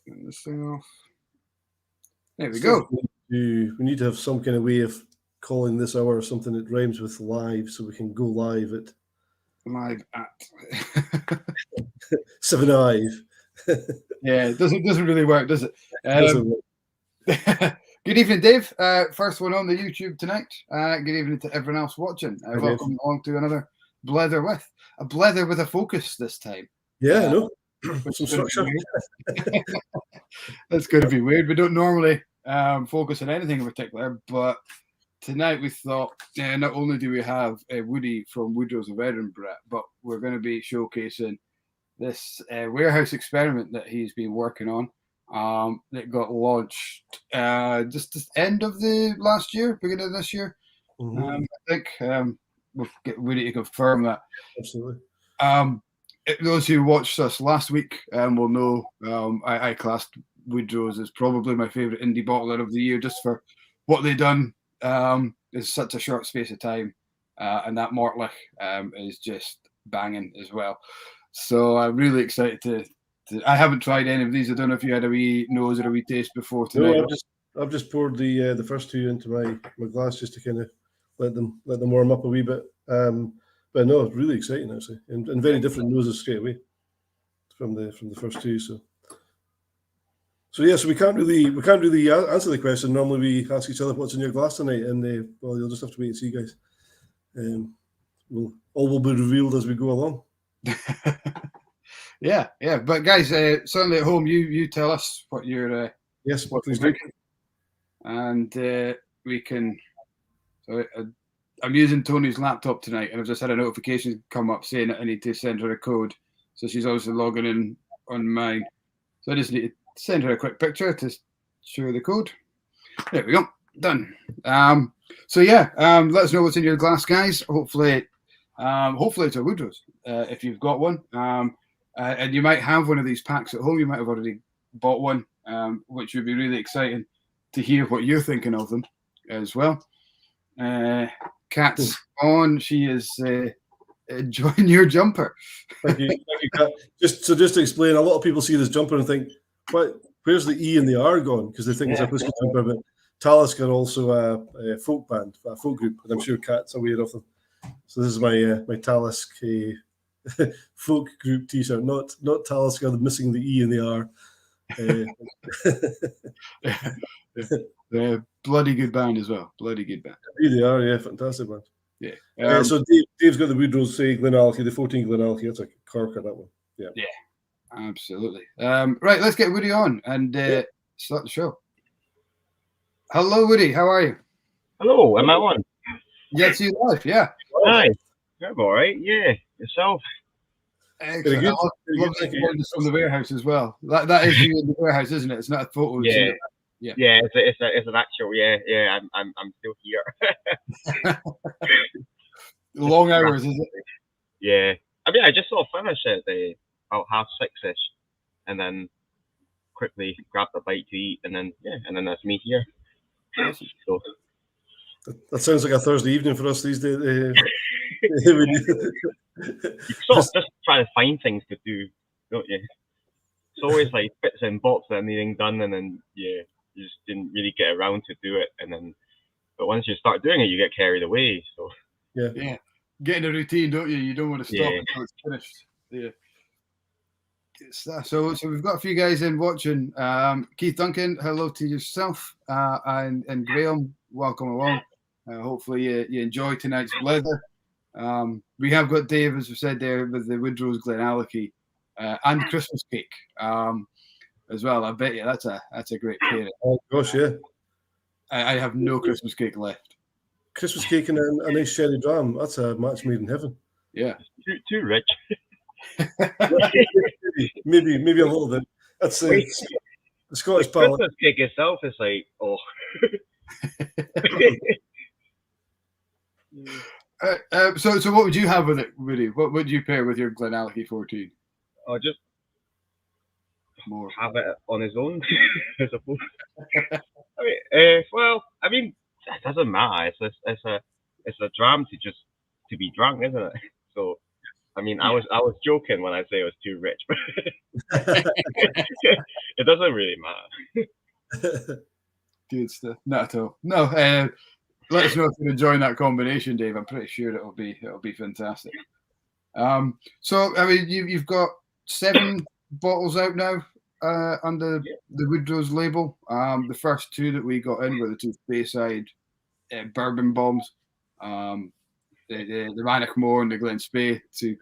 Turn this thing off. There we go. We need to have some kind of way of calling this hour something that rhymes with live, so we can go live at 7 Ive. Yeah, it doesn't really work, does it? Good evening, Dave. First one on the YouTube tonight. Good evening to everyone else watching. Welcome along to another Blether with a focus this time. Yeah, no. Some structure. That's going to be weird. We don't normally focus on anything in particular, but tonight we thought not only do we have Woody from Woodrow's of Edinburgh, but we're going to be showcasing this warehouse experiment that he's been working on. That got launched just the end of the last year, beginning of this year. I think we'll get Woody to confirm that. Absolutely. Those who watched us last week will know I classed Woodrow's as probably my favourite indie bottler of the year, just for what they've done in such a short space of time, and that Mortlach is just banging as well. So I'm really excited to. I haven't tried any of these. I don't know if you had a wee nose or a wee taste before tonight. No, I've just poured the first two into my glass just to kind of let them warm up a wee bit. But no, it's really exciting actually, and very different noses straight away from the first two. So yeah, so we can't really answer the question. Normally we ask each other what's in your glass tonight, and well, you'll just have to wait and see, guys. All will be revealed as we go along. Yeah. But guys, certainly at home, you tell us what you're what please drinking, and we can. So I'm using Tony's laptop tonight, and I've just had a notification come up saying that I need to send her a code. So she's obviously logging in on mine. So I just need to send her a quick picture to show the code. There we go, done. So yeah, let us know what's in your glass, guys. Hopefully it's a Woodrow's if you've got one. And you might have one of these packs at home. You might have already bought one, which would be really exciting to hear what you're thinking of them as well. Kat's on. She is enjoying your jumper. Thank you, Kat. Just to explain, a lot of people see this jumper and think, "What? Where's the E and the R gone?" Because they think it's a whiskey jumper. But Talisk are also a folk band, a folk group, and I'm sure Kat's aware of them. So this is my Talisk folk group T-shirt, not Talisk, missing the E and the R. Bloody good band as well. Bloody good band. They are, yeah, fantastic band. Yeah. So Dave's got the Woodrow's Glenallachie, the 14 Glenallachie. That's a corker, that one. Yeah. Yeah, absolutely. Right, let's get Woody on and start the show. Hello, Woody. How are you? Hello. Am I on? Yeah, it's you live. Yeah. Hi. I'm all right. Yeah. Yourself? Excellent. I love this from the warehouse as well. That is you in the warehouse, isn't it? It's not a photo. Yeah. Yeah. It's an actual. Yeah. I'm still here. Long hours, is it? Yeah. I mean, I just sort of finished at about 6:30ish, and then quickly grabbed a bite to eat, and then that's me here. Awesome. So that sounds like a Thursday evening for us these days. You sort of just try to find things to do, don't you? It's always like bits and bobs that anything done, and then you just didn't really get around to do it, but once you start doing it, you get carried away. So yeah, get in a routine, don't you? You don't want to stop until it's finished. Yeah. So we've got a few guys in watching. Keith Duncan, hello to yourself, and Graham, welcome along. Hopefully you enjoy tonight's Blether. We have got Dave, as we said there, with the Woodrow's Glenallachie and Christmas cake as well. I bet you that's a great pairing. Oh gosh, yeah. I have no Christmas cake left. Christmas cake and a nice sherry dram. That's a match made in heaven. Yeah. Too rich. maybe a little bit. That's the Scottish palate. Christmas cake itself is like, oh. So what would you have with it, Woody? What would you pair with your Glenallachie 14? I'll just have it on his own, I suppose. I mean, it doesn't matter. It's a dram to be drunk, isn't it? So, I mean, I was joking when I say it was too rich. It doesn't really matter. Good stuff. Not at all. No. Let us know if you're enjoying that combination, Dave. I'm pretty sure it'll be fantastic. So I mean, you've got 7 bottles out now under the Woodrow's label. The first 2 that we got in were the 2 Speyside bourbon bombs. The Rannochmore and the Glen Spey, two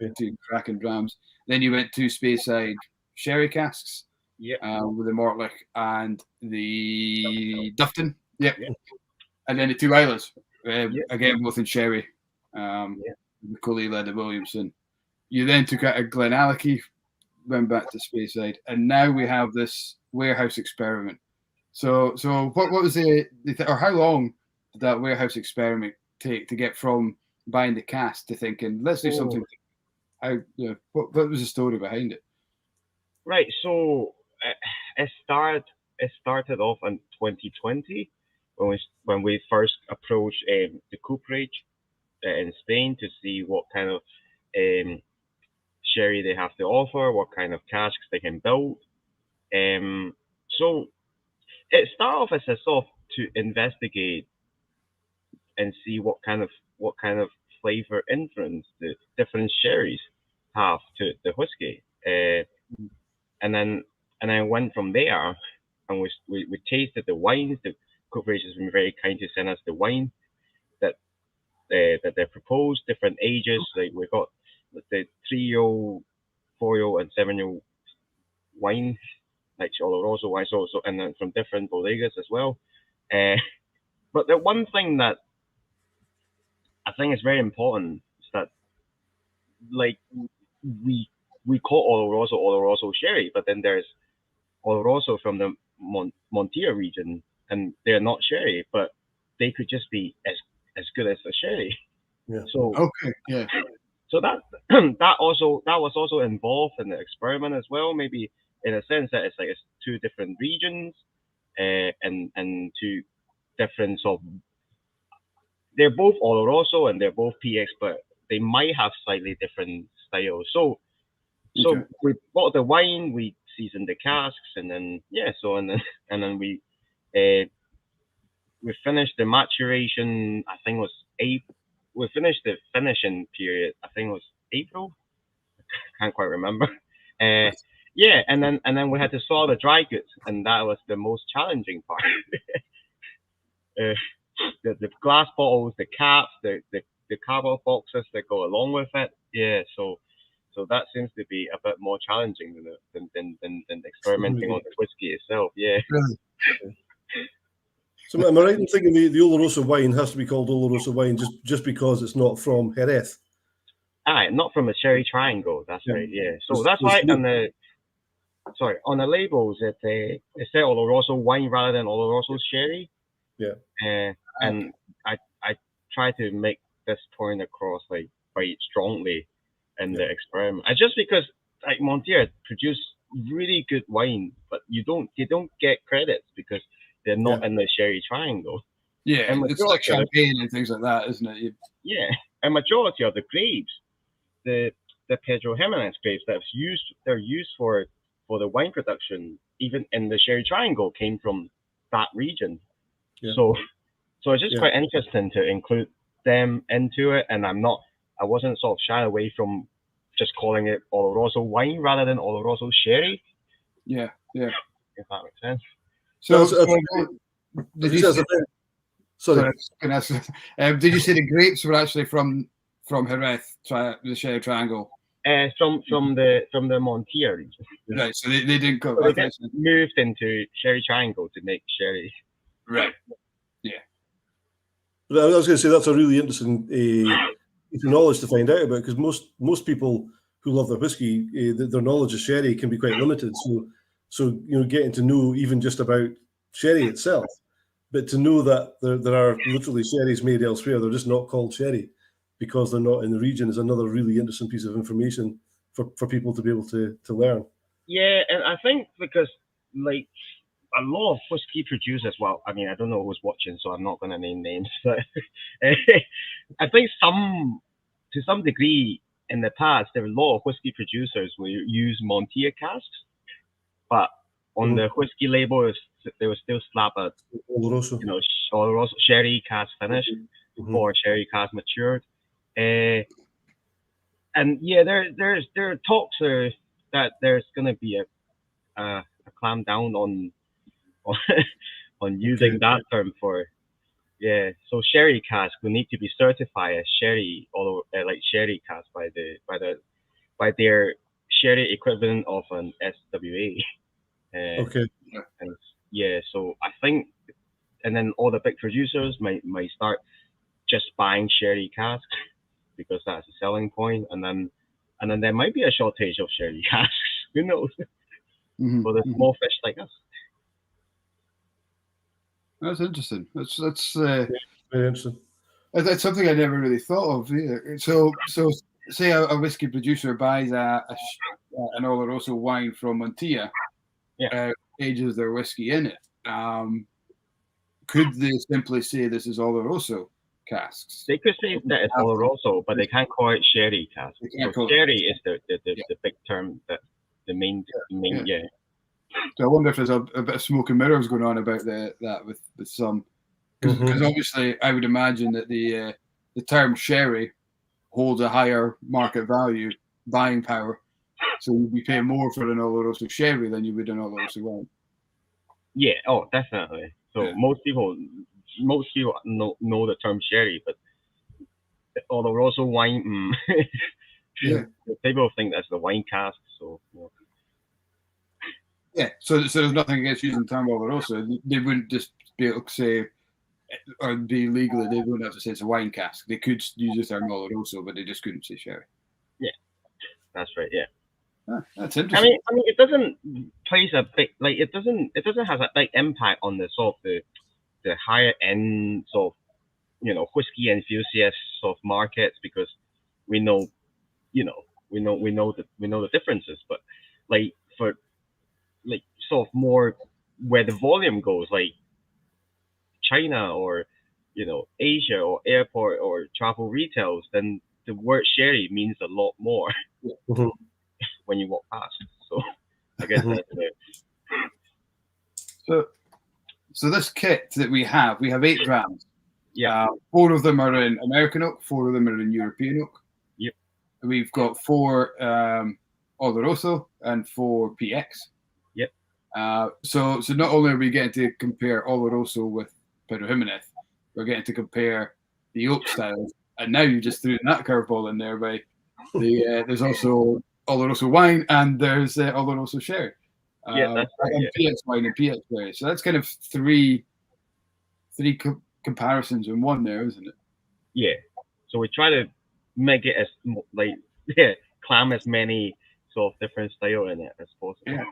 cracking drams. Then you went 2 Speyside sherry casks. Yeah. With the Mortlick and the Dufton. Yep. Yeah. And then the 2 Islas. Again, both in sherry. The Caol Ila, the Williamson. You then took out a Glenallachie, went back to Speyside, and now we have this warehouse experiment. So what was or how long did that warehouse experiment take to get from buying the cask to thinking, let's do something? What was the story behind it? Right. So it started off in 2020 when we first approached the cooperage in Spain to see what kind of sherry they have to offer, what kind of casks they can build. So it started off as a sort of to investigate and see what kind of flavor influence the different sherries have to the whiskey. And then went from there, and we tasted the wines. The cooperage has been very kind to send us the wine that they proposed, different ages. Like we got the 3-year-old, 4-year-old, and 7-year-old wine, like Oloroso wine, so and then from different bodegas as well. But the one thing that I think is very important is that, like, we call Oloroso sherry, but then there's Oloroso from the Montilla region, and they're not sherry, but they could just be as good as a sherry. Yeah. So okay, yeah. So that was also involved in the experiment as well. Maybe in a sense that it's 2 different regions, and 2 different sort of. They're both Oloroso and they're both PX, but they might have slightly different styles. So we bought the wine, we seasoned the casks, and then we finished the maturation. I think it was April. We finished the finishing period. I think it was April. Can't quite remember. And then we had to sort the dry goods, and that was the most challenging part. The glass bottles, the caps, the cardboard boxes that go along with it. Yeah, so that seems to be a bit more challenging than experimenting on the whiskey itself. Yeah. So am I right in thinking the Oloroso wine has to be called Oloroso wine just because it's not from Jerez? Not from a sherry triangle. That's right. Yeah. So that's why on the labels it said Oloroso wine rather than Oloroso sherry. Yeah. And I try to make this point across quite strongly in the experiment. Just because Montilla produce really good wine, but they don't get credits because they're not in the sherry triangle. Yeah, and it's like champagne and things like that, isn't it? Yeah, and majority of the grapes, the Pedro Jimenez grapes they're used for the wine production, even in the sherry triangle, came from that region. Yeah. So it's just quite interesting to include them into it, and I wasn't sort of shy away from just calling it Oloroso wine rather than Oloroso sherry. Yeah, yeah. If that makes sense. Did you say the grapes were actually from Jerez, the Sherry Triangle? From the Montilla region. Right, so they didn't go. So they moved into Sherry Triangle to make sherry. Right. Yeah. But I was going to say that's a really interesting piece of knowledge to find out about, because most people who love their whiskey, their knowledge of sherry can be quite limited. So getting to know even just about sherry itself, but to know that there are literally sherries made elsewhere, they're just not called sherry because they're not in the region, is another really interesting piece of information for people to be able to learn. Yeah, and I think because a lot of whiskey producers, well, I mean, I don't know who's watching, so I'm not going to name names, but I think to some degree in the past, there were a lot of whiskey producers who use Montilla casks, but on the whiskey label, they will still slap a Oloroso. Oloroso sherry cask finish or sherry cask matured. And yeah, there are talks that there's gonna be a clamp down on on using that term for So sherry cask will need to be certified as sherry, or like sherry cask by their sherry equivalent of an SWA. Okay. And so I think, and then all the big producers might start just buying sherry casks because that's a selling point, and then there might be a shortage of sherry casks. Who knows? For the small fish like us. That's interesting. That's very interesting. That's something I never really thought of either. So say a whiskey producer buys an Oloroso wine from Montilla, ages their whiskey in it. Could they simply say this is Oloroso casks? They could say that it's Oloroso, but they can't call it sherry cask. So sherry is the big term, that the main. So I wonder if there's a bit of smoke and mirrors going on about that with some, because obviously I would imagine that the term sherry holds a higher market value, buying power, so you'd be paying more for an Oloroso sherry than you would an Oloroso wine. Yeah, definitely. So most people know the term sherry, but Oloroso wine, people think that's the wine cask. So. Yeah, so there's nothing against using the term Oloroso. They wouldn't just be able to say, or be legally, they wouldn't have to say it's a wine cask. They could use the term Oloroso, but they just couldn't say sherry. Yeah, that's right. Yeah, that's interesting. I mean, it doesn't place a big it doesn't have a big impact on the sort of the higher end sort of whiskey enthusiast sort of markets, because we know the differences, but for sort of more where the volume goes, like China or Asia or airport or travel retails, then the word sherry means a lot more when you walk past. So I guess that's it. So this kit that we have 8 grams. Yeah. 4 of them are in American oak, 4 of them are in European oak. Yep. We've got 4 Oloroso and 4 PX. Yep. So not only are we getting to compare Oloroso with Pedro Jimenez, we're getting to compare the oak styles, and now you just threw that curveball in there by there's also Oloroso wine and there's Oloroso sherry. That's right. And PX wine and PX sherry. So that's kind of three comparisons in one there, isn't it? Yeah. So we try to make it as clam as many sort of different style in it as possible. Yeah.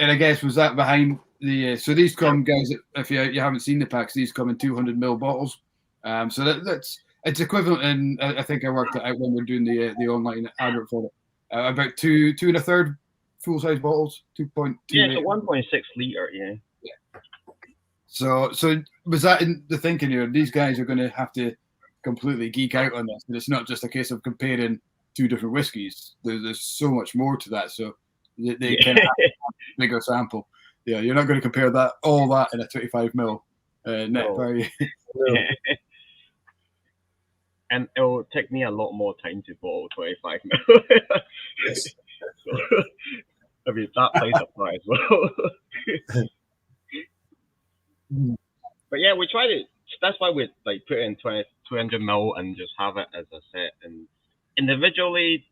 And I guess was that behind the so these come, guys, if you haven't seen the packs, these come in 200 ml bottles. So that's it's equivalent in, I think I worked it out when we're doing the online advert for it, about 2 1/3 full size bottles, 2.2. Yeah, so 1.6 liter. Yeah. So was that in the thinking here? These guys are going to have to completely geek out on this, and it's not just a case of comparing 2 different whiskies. There's so much more to that. So they can have a bigger sample. Yeah, you're not going to compare all that in a 25 ml net, are you? No. And it will take me a lot more time to bottle 25 ml. Yes. So, I mean, that plays a part as well. But yeah, we try to. That's why we put in 200 ml and just have it as a set. And individually,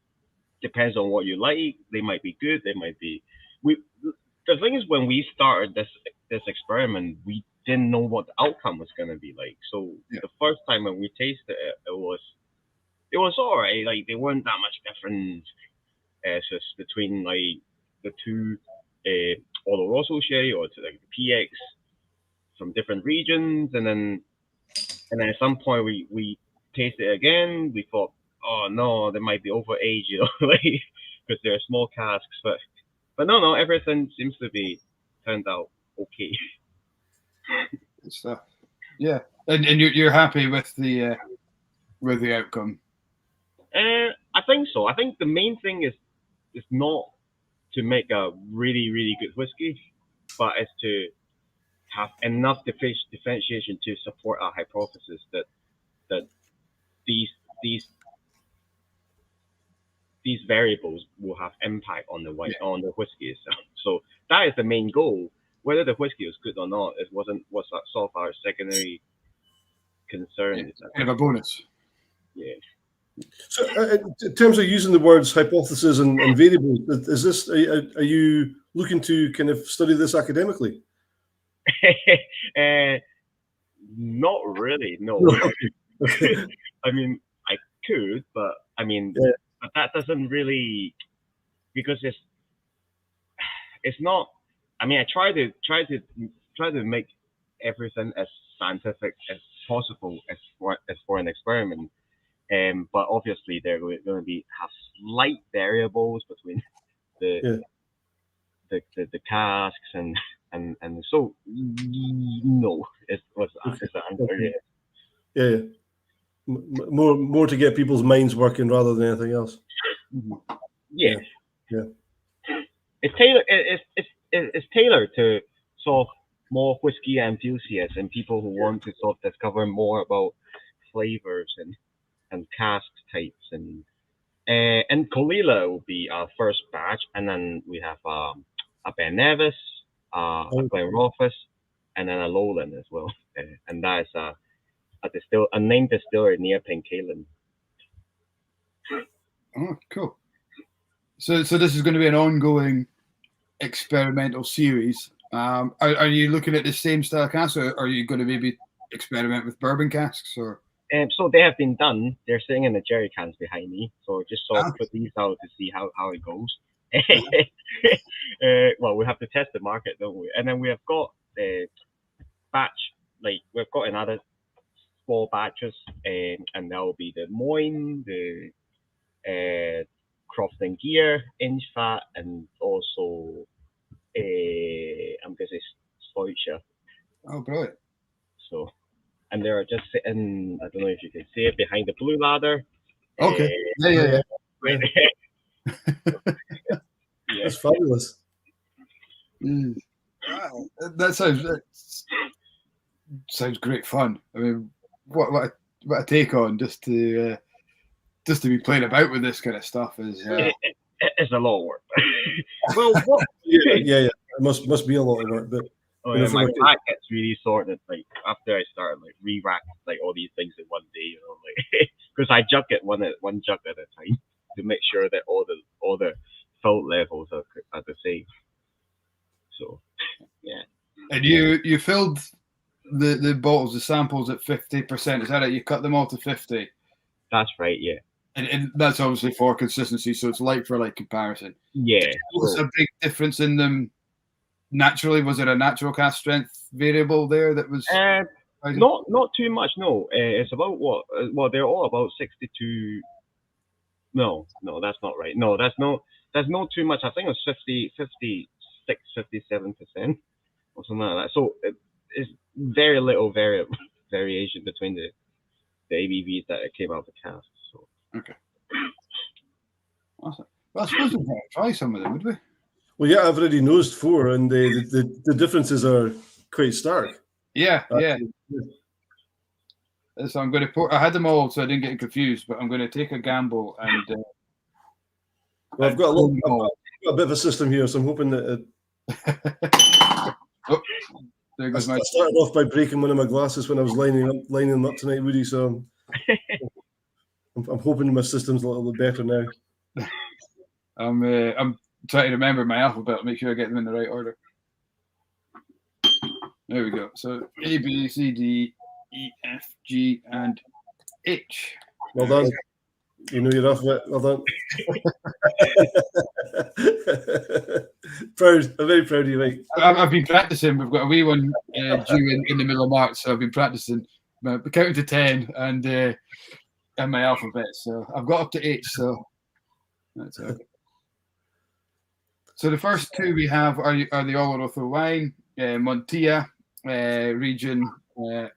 depends on what you like. They might be good. They might be. The thing is, when we started this experiment, we didn't know what the outcome was going to be like. So the first time when we tasted it, it was all right. Like, there weren't that much difference just between the 2 Oloroso sherry or the PX from different regions, and then at some point we tasted it again. We thought, oh no, they might be overaged, because they're small casks. But no, everything seems to be turned out okay. Good stuff. Yeah, and you're happy with the outcome? I think so. I think the main thing is not to make a really, really good whiskey, but it's to have enough differentiation to support our hypothesis that these variables will have impact on the whiskey itself. So that is the main goal. Whether the whiskey was good or not, it was sort of our secondary concern. Kind of a bonus. Yeah. So, in terms of using the words hypothesis and variables, is this are you looking to kind of study this academically? Not really. No. Okay. I mean, I could, but I mean, but that doesn't really, because it's not. I mean, I try to make everything as scientific as possible as for an experiment. But obviously there are going to have slight variables between the casks and so no is the answer. Yeah. More to get people's minds working rather than anything else. Yeah. Yeah. It's tailored to sort of more whiskey enthusiasts and people who want to sort of discover more about flavors and cask types and Caol Ila will be our first batch, and then we have a Ben Nevis, a Glenrothes, and then a Lowland as well, and that is a named distillery near Pencaillen. Oh, cool. So this is going to be an ongoing experimental series. Are you looking at the same style casks, or are you going to maybe experiment with bourbon casks, or? So they have been done. They're sitting in the jerry cans behind me. So just sort of put these out to see how it goes. Well, we have to test the market, don't we? And then we have got the batch, like we've got another small batches, and that will be the Moyne, the Crofton Gear, Inch Fat, and also I'm going to say Speysiders. Oh, brilliant. So. And they're just sitting, I don't know if you can see it, behind the blue ladder. Okay. Yeah. Right there. That's fabulous. Wow. That sounds great fun. I mean, what a take on just to be playing about with this kind of stuff is. It's a lot of work. Well, yeah. It must be a lot of work, but. My back gets really sorted like after I started like re-rack like all these things in one day, like because I jug it one jug at a time to make sure that all the fault levels are the same. So yeah. And you filled the bottles, the samples at 50%. Is that it? You cut them all to 50. That's right. Yeah. And that's obviously for consistency, so it's like for like comparison. Yeah. Was a big difference in them. Naturally, was it a natural cask strength variable there that was? Not too much. No, it's about what? Well, they're all about 62. No, that's not right. No, there's no too much. I think it was 56, 57% or something like that. So it's very little variation between the ABVs that came out of the cask. So okay. Awesome. Well, I suppose we could try some of them, would we? Well, yeah, I've already nosed 4, and the differences are quite stark. Yeah. So I'm going to I had them all, so I didn't get confused. But I'm going to take a gamble and. Well, I've got a bit of a system here, so I'm hoping that. There goes I started off by breaking one of my glasses when I was lining them up tonight, Woody. So I'm hoping my system's a little bit better now. I'm trying to remember my alphabet, make sure I get them in the right order. There we go. So A, B, C, D, E, F, G, and H. Well done. You know your alphabet. Well done. Proud. I'm very proud of you, mate. I've been practicing. We've got a wee one due in the middle of March, so I've been practicing, counting to 10 and my alphabet. So I've got up to 8. So that's okay. So the first 2 we have are the Oloroso wine, Montilla region. A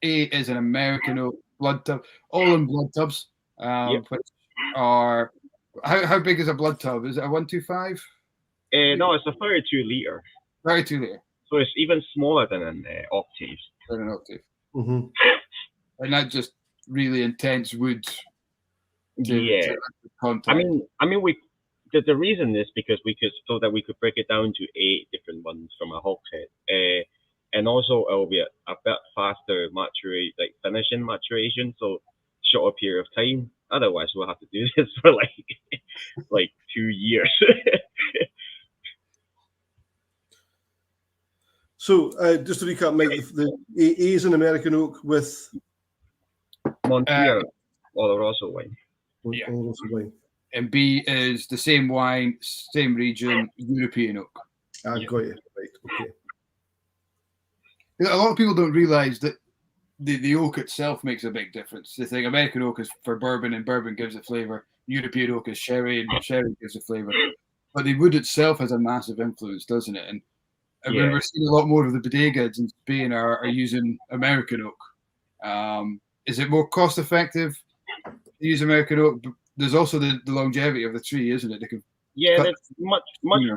is an American blood tub, all in blood tubs. Which are how big is a blood tub? Is it a 125? No, it's a 32 liter, 32 liter. so it's even smaller than an octave. Than an octave. Mm-hmm. And that just really intense wood. Yeah. I mean, we. The reason is because we could break it down to 8 different ones from a hogshead, and also it will be a bit faster finishing maturation, so shorter period of time. Otherwise, we'll have to do this for like 2 years. So just to recap, Mike, the A is an American oak with Montreal Oloroso wine. Yeah. Oloroso wine. And B is the same wine, same region, European oak. Got you. Right. Okay. A lot of people don't realise that the oak itself makes a big difference. They think American oak is for bourbon, and bourbon gives it flavour. European oak is sherry, and sherry gives it flavour. But the wood itself has a massive influence, doesn't it? And we're seeing a lot more of the bodegas in Spain are using American oak. Is it more cost effective to use American oak? There's also the longevity of the tree, isn't it? There's much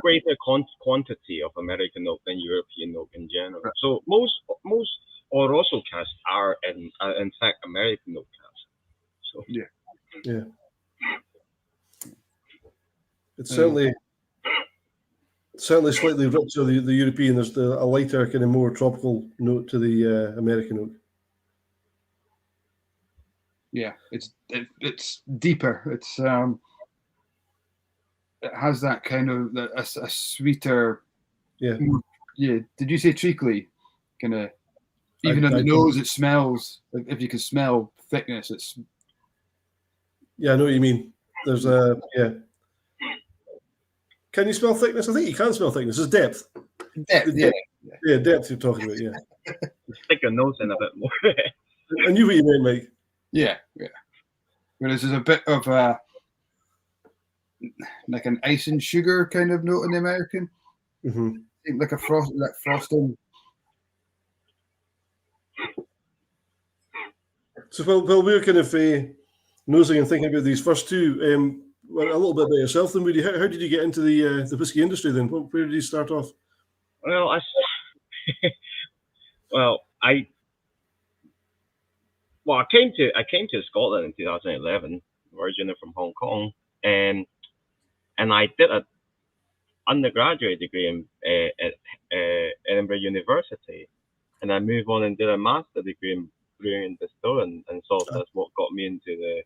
greater quantity of American oak than European oak in general. Right. So most Oloroso casks are in fact American oak casks. So yeah. It's certainly slightly richer the European. There's a lighter kind of more tropical note to the American oak. Yeah, it's deeper. It's it has that kind of a sweeter. Yeah. Yeah. Did you say treacly? Kind of. Even on the nose, it smells. If you can smell thickness, it's. Yeah, I know what you mean. There's yeah. Can you smell thickness? I think you can smell thickness. There's depth. Depth, yeah. Yeah, depth you're talking about, yeah. Stick your nose in a bit more. I knew what you meant, Mike. Yeah. Whereas there's a bit of like an ice and sugar kind of note in the American. Mm-hmm. Like frosting. So while we're kind of nosing and thinking about these first two, a little bit about yourself then, Woody. How did you get into the whiskey industry then? Where did you start off? Well, I came to Scotland in 2011, originally from Hong Kong, and I did an undergraduate degree at Edinburgh University, and I moved on and did a master degree in brewing and distilling, and so that's what got me into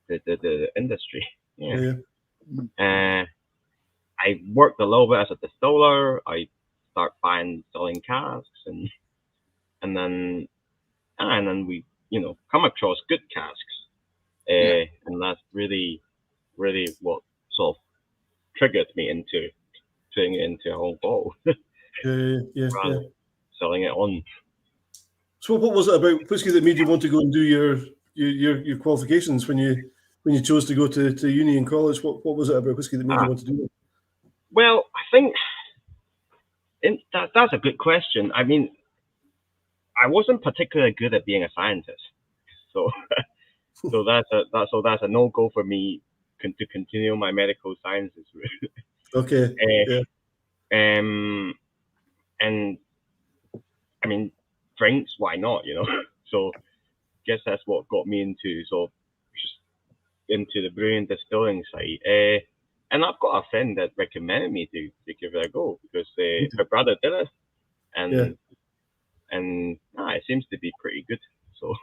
the industry. Yeah. I worked a little bit as a distiller. I started selling casks, and then we come across good casks, and that's really what sort of triggered me into turning it into a whole bottle. Selling it on. So what was it about whiskey that made you want to go and do your qualifications when you chose to go to uni and college? What was it about whiskey that made you want to do it? Well, I think that's a good question. I mean, I wasn't particularly good at being a scientist, so that's a no-go for me to continue my medical sciences route. Okay. And I mean, drinks, why not? So I guess that's what got me into the brewing distilling side. And I've got a friend that recommended me to give it a go because her brother did it, and it seems to be pretty good. So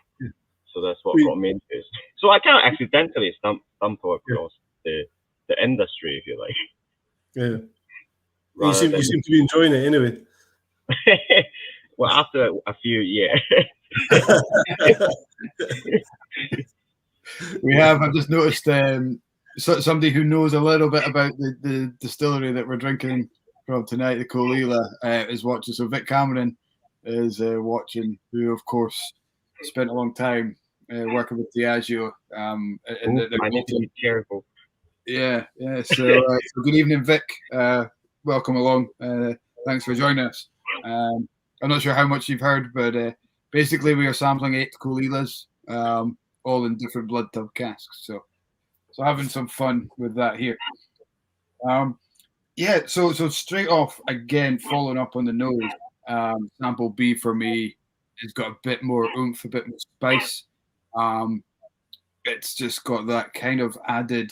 that's what got me into it. So I kind of accidentally stumbled across the industry, if you like. Yeah. You seem to be enjoying it anyway. Well, after a few, yeah. I've just noticed somebody who knows a little bit about the distillery that we're drinking from tonight, the Caol Ila, is watching. So Vic Cameron is watching, who of course spent a long time working with Diageo. I need to be careful. Yeah. So good evening, Vic. Welcome along. Thanks for joining us. I'm not sure how much you've heard, but basically we are sampling 8 Caol Ilas, all in different blood tub casks. So having some fun with that here. Yeah, so straight off again, following up on the nose, sample B for me has got a bit more oomph, a bit more spice. It's just got that kind of added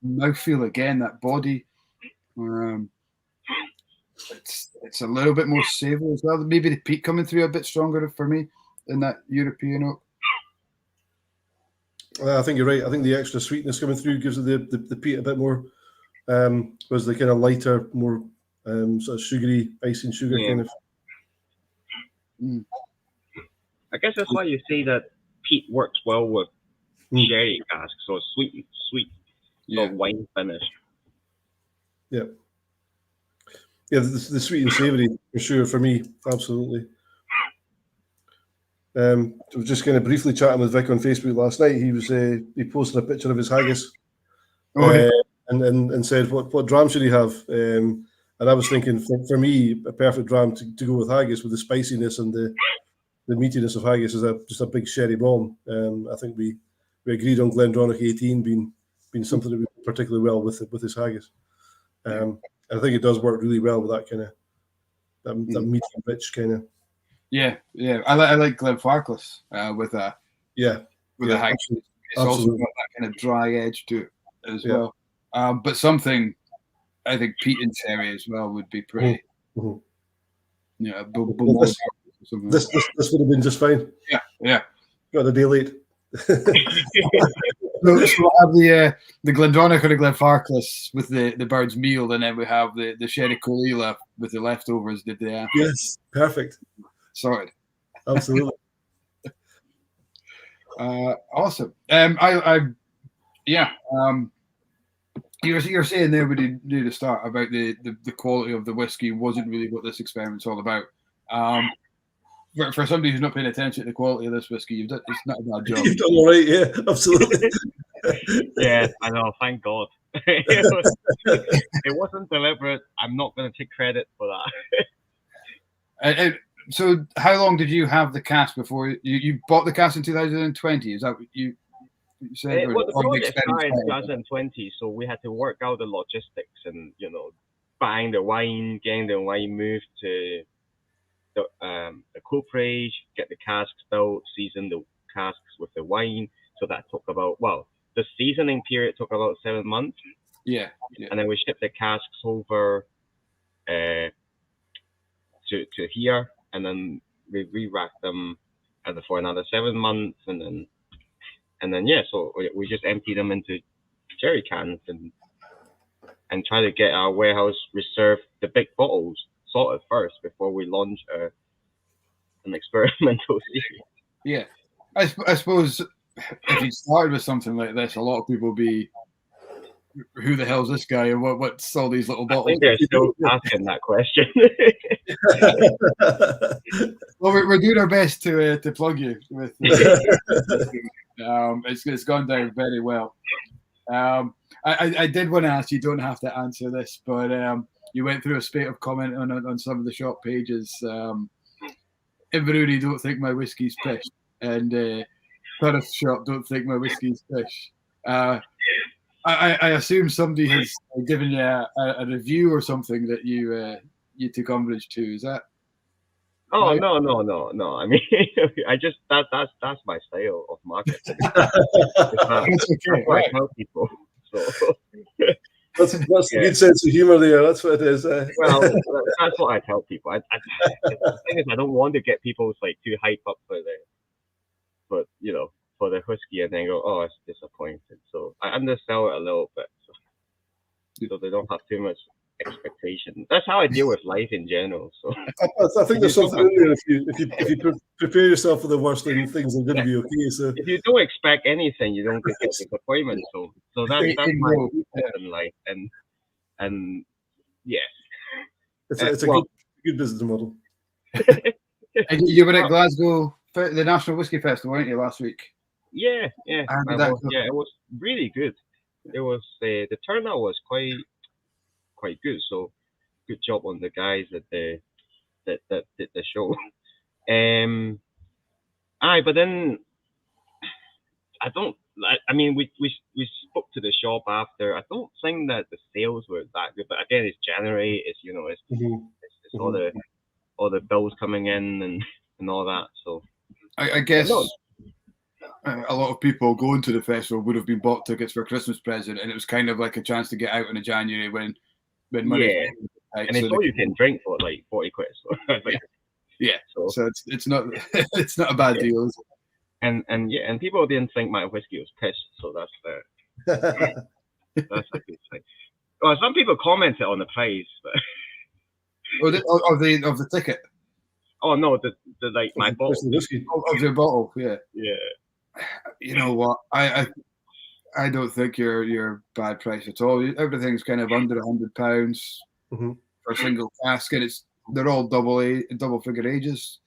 mouthfeel again, that body. It's a little bit more savoury as well. Maybe the peat coming through a bit stronger for me than that European oak. I think you're right. I think the extra sweetness coming through gives it the peat a bit more. Was the kind of lighter, more sort of sugary, icing sugar kind of. I guess that's why you say that peat works well with sherry casks, so sweet, sort of wine finish. Yeah. Yeah, the sweet and savoury for sure for me, absolutely. I was just kind of briefly chatting with Vic on Facebook last night. He posted a picture of his haggis, and said what dram should he have? And I was thinking for me a perfect dram to go with haggis, with the spiciness and the meatiness of haggis, is just a big sherry bomb. I think we agreed on Glendronach 18 being something that we did particularly well with his haggis. And I think it does work really well with that kind of that meaty, rich kind of. Yeah. I like Glenfarclas with a haggis. It's also got that kind of dry edge to it as well. But something I think peat and sherry as well would be pretty. Yeah, this would have been just fine. Yeah. Got a day late. So we'll have the Glendronach or the Glenfarclas with the bird's meal, and then we have the sherry Caol Ila with the leftovers. Yes, perfect. Sorted. Absolutely. Awesome. You're saying there we need to start about the quality of the whiskey wasn't really what this experiment's all about. For somebody who's not paying attention to the quality of this whiskey, it's not a bad job. You've done all right, yeah, absolutely. Yeah, I know, thank God. It wasn't deliberate. I'm not going to take credit for that. So how long did you have the cask before you bought the cask in 2020? Is that what you said? Well, the project started in 2020, so we had to work out the logistics and, buying the wine, getting the wine moved to the cooperage, get the casks built, season the casks with the wine. So that took the seasoning period took about 7 months. Yeah. And then we shipped the casks over to here, and then we re-racked them for another 7 months, and then so we just empty them into jerry cans and try to get our warehouse reserved the big bottles sorted first before we launch an experimental series. Yeah, I suppose if you started with something like this, a lot of people would be, who the hell's this guy, and what's all these little bottles? I think they're still asking that question. Well, we're doing our best to plug you with. It's gone down very well. I did want to ask, you don't have to answer this, but you went through a spate of comment on some of the shop pages. Inverurie don't think my whiskey's pish, and Perth shop don't think my whiskey's pish. I assume somebody has given you a review or something that you took umbrage to. Is that? Oh, right? No. I mean, that's my style of marketing. That's what I tell people. So. That's a good sense of humor there. That's what it is. Well, that's what I tell people. The thing is, I don't want to get people too hyped up for the whiskey and then go, oh, it's disappointed. So I undersell it a little bit, so they don't have too much expectation. That's how I deal with life in general. So I think there's something in there. If you prepare yourself for the worst, then things are going to be okay. So if you don't expect anything, you don't get disappointment. So that's my in life, and yeah, it's a good business model. And you were at Glasgow, the National Whisky Festival, weren't you, last week? Yeah. It was really good. It was the turnout was quite good. So good job on the guys that did the show. But then I mean, we spoke to the shop after. I don't think that the sales were that good, but again, it's January. It's it's all the bills coming in and all that. So I guess a lot of people going to the festival would have been bought tickets for Christmas present, and it was kind of like a chance to get out in the January when money. And it's all you can drink for like 40 quid. So so it's not it's not a bad deal, is it? And people didn't think my whiskey was piss, so that's a good thing. Well, some people commented on the price, but of the ticket. Oh no, the like my bottle of your bottle, yeah. You know what? I don't think you're bad price at all. Everything's kind of under £100 for a single cask, and they're all double figure ages.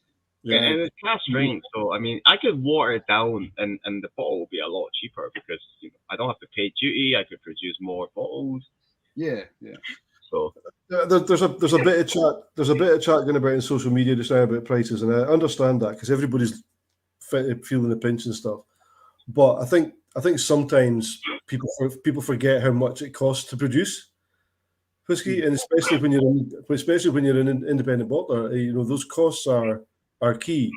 Yeah, and it's cask strength, so I mean, I could water it down, and the bottle will be a lot cheaper because I don't have to pay duty. I could produce more bottles. Yeah. So there's a bit of chat. There's a bit of chat going about in social media just now about prices, and I understand that because everybody's feeling the pinch and stuff. But I think sometimes people forget how much it costs to produce whiskey, and especially when you're an independent bottler, those costs are key,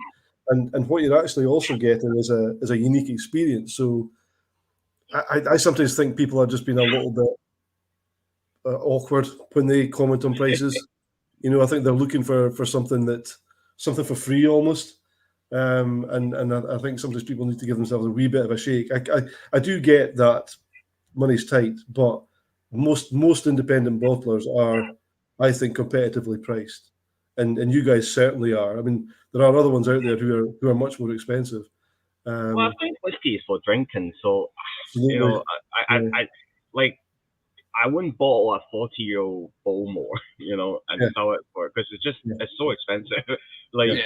and what you're actually also getting is a unique experience. So I sometimes think people are just being a little bit awkward when they comment on prices. I think they're looking for something for free almost. And I think sometimes people need to give themselves a wee bit of a shake. I do get that money's tight, but most independent bottlers are, I think, competitively priced, and you guys certainly are. I mean, there are other ones out there who are much more expensive. Well, I think whiskey is for drinking, so I wouldn't bottle a 40-year-old Bowmore, and sell it for, because it's so expensive.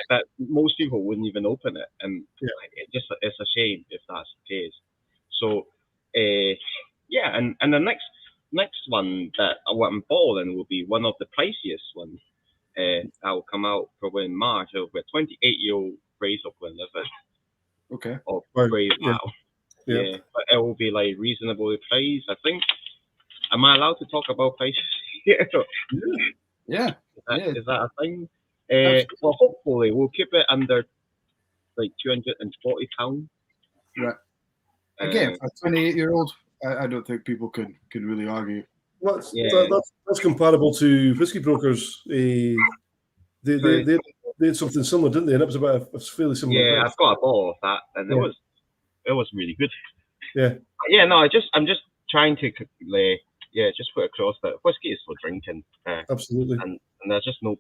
That most people wouldn't even open it, and it's a shame if that's the case. So, and the next one that I'm bottling will be one of the priciest ones. That will come out probably in March. It'll be a 28-year-old Brace of Glenlivet. Okay. Or Brave Wow. Yeah, but it will be like reasonably priced, I think. Am I allowed to talk about prices? Yeah. Is that a thing? Well, hopefully we'll keep it under like £240. Right. Again, for a 28-year-old, I don't think people can really argue. That's comparable to whiskey brokers. They had something similar, didn't they? And it was about a fairly similar. Yeah, price. I've got a bottle of that, and it was really good. Yeah. Yeah. No, I'm just trying to just put across that whiskey is for drinking. Absolutely. And there's just no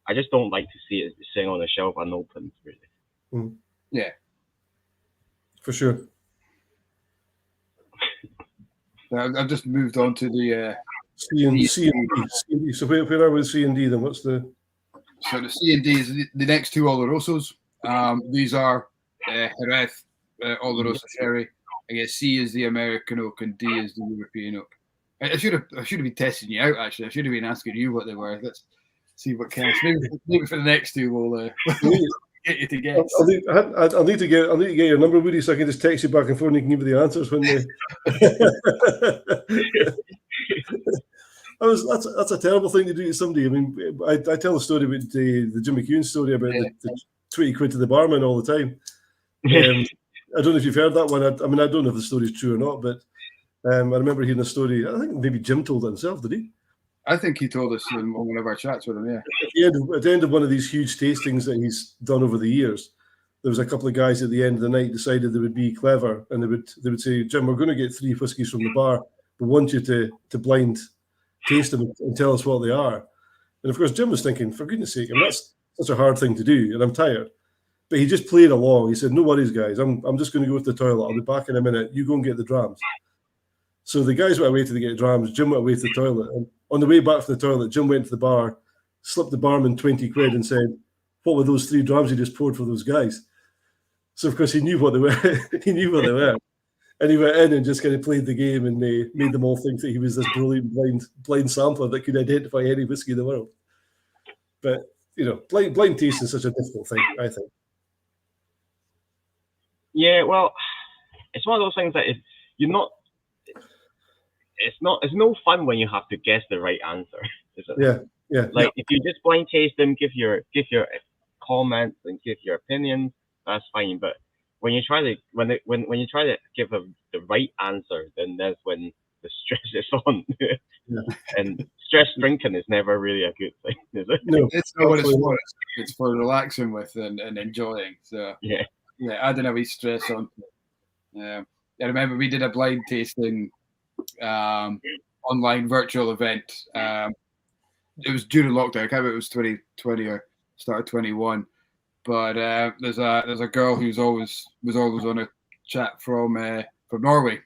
I just don't like to see it sitting on a shelf unopened, really. Mm. Yeah. For sure. I've just moved on to the C and D. So where are we with C and D then? What's the? So the C and D is the next two Olorosos. These are Jerez Oloroso Sherry. I guess C is the American oak and D is the European oak. I should have been testing you out. Actually, I should have been asking you what they were. Let's see what counts. Maybe for the next two we'll get you to guess. I'll need to get your number, Woody, so I can just text you back and forth and you can give me the answers when they. That's a terrible thing to do to somebody. I mean, I tell the story about the Jim McEwen story about the 20 quid to the barman all the time. I don't know if you've heard that one. I don't know if the story is true or not, but I remember hearing a story. I think maybe Jim told it himself, did he? I think he told us in one of our chats with him, yeah. At the end of one of these huge tastings that he's done over the years, there was a couple of guys at the end of the night decided they would be clever, and they would say, Jim, we're going to get 3 whiskies from the bar. We want you to blind taste them and tell us what they are. And of course, Jim was thinking, for goodness sake, that's such a hard thing to do, and I'm tired. But he just played along. He said, no worries, guys. I'm just going to go to the toilet. I'll be back in a minute. You go and get the drams. So the guys went away to get drams. Jim went away to the toilet. And on the way back from the toilet, Jim went to the bar, slipped the barman 20 quid and said, what were those 3 drams you just poured for those guys? So, of course, he knew what they were. He knew what they were. And he went in and just kind of played the game and made them all think that he was this brilliant blind sampler that could identify any whiskey in the world. But, blind tasting is such a difficult thing, I think. Yeah, well, it's one of those things that you're not. It's no fun when you have to guess the right answer, is it? Yeah. Like if you just blind taste them, give your comments and give your opinions, that's fine. But when you try to when you try to give the right answer, then that's when the stress is on. And stress drinking is never really a good thing, is it? No, It's not what it's absolutely for. It's for relaxing with and enjoying. So Yeah. I didn't have any stress on. I remember we did a blind tasting online virtual event. It was during lockdown. I can't remember if it was 2020 or started 21. But there's a girl who's always on a chat from Norway,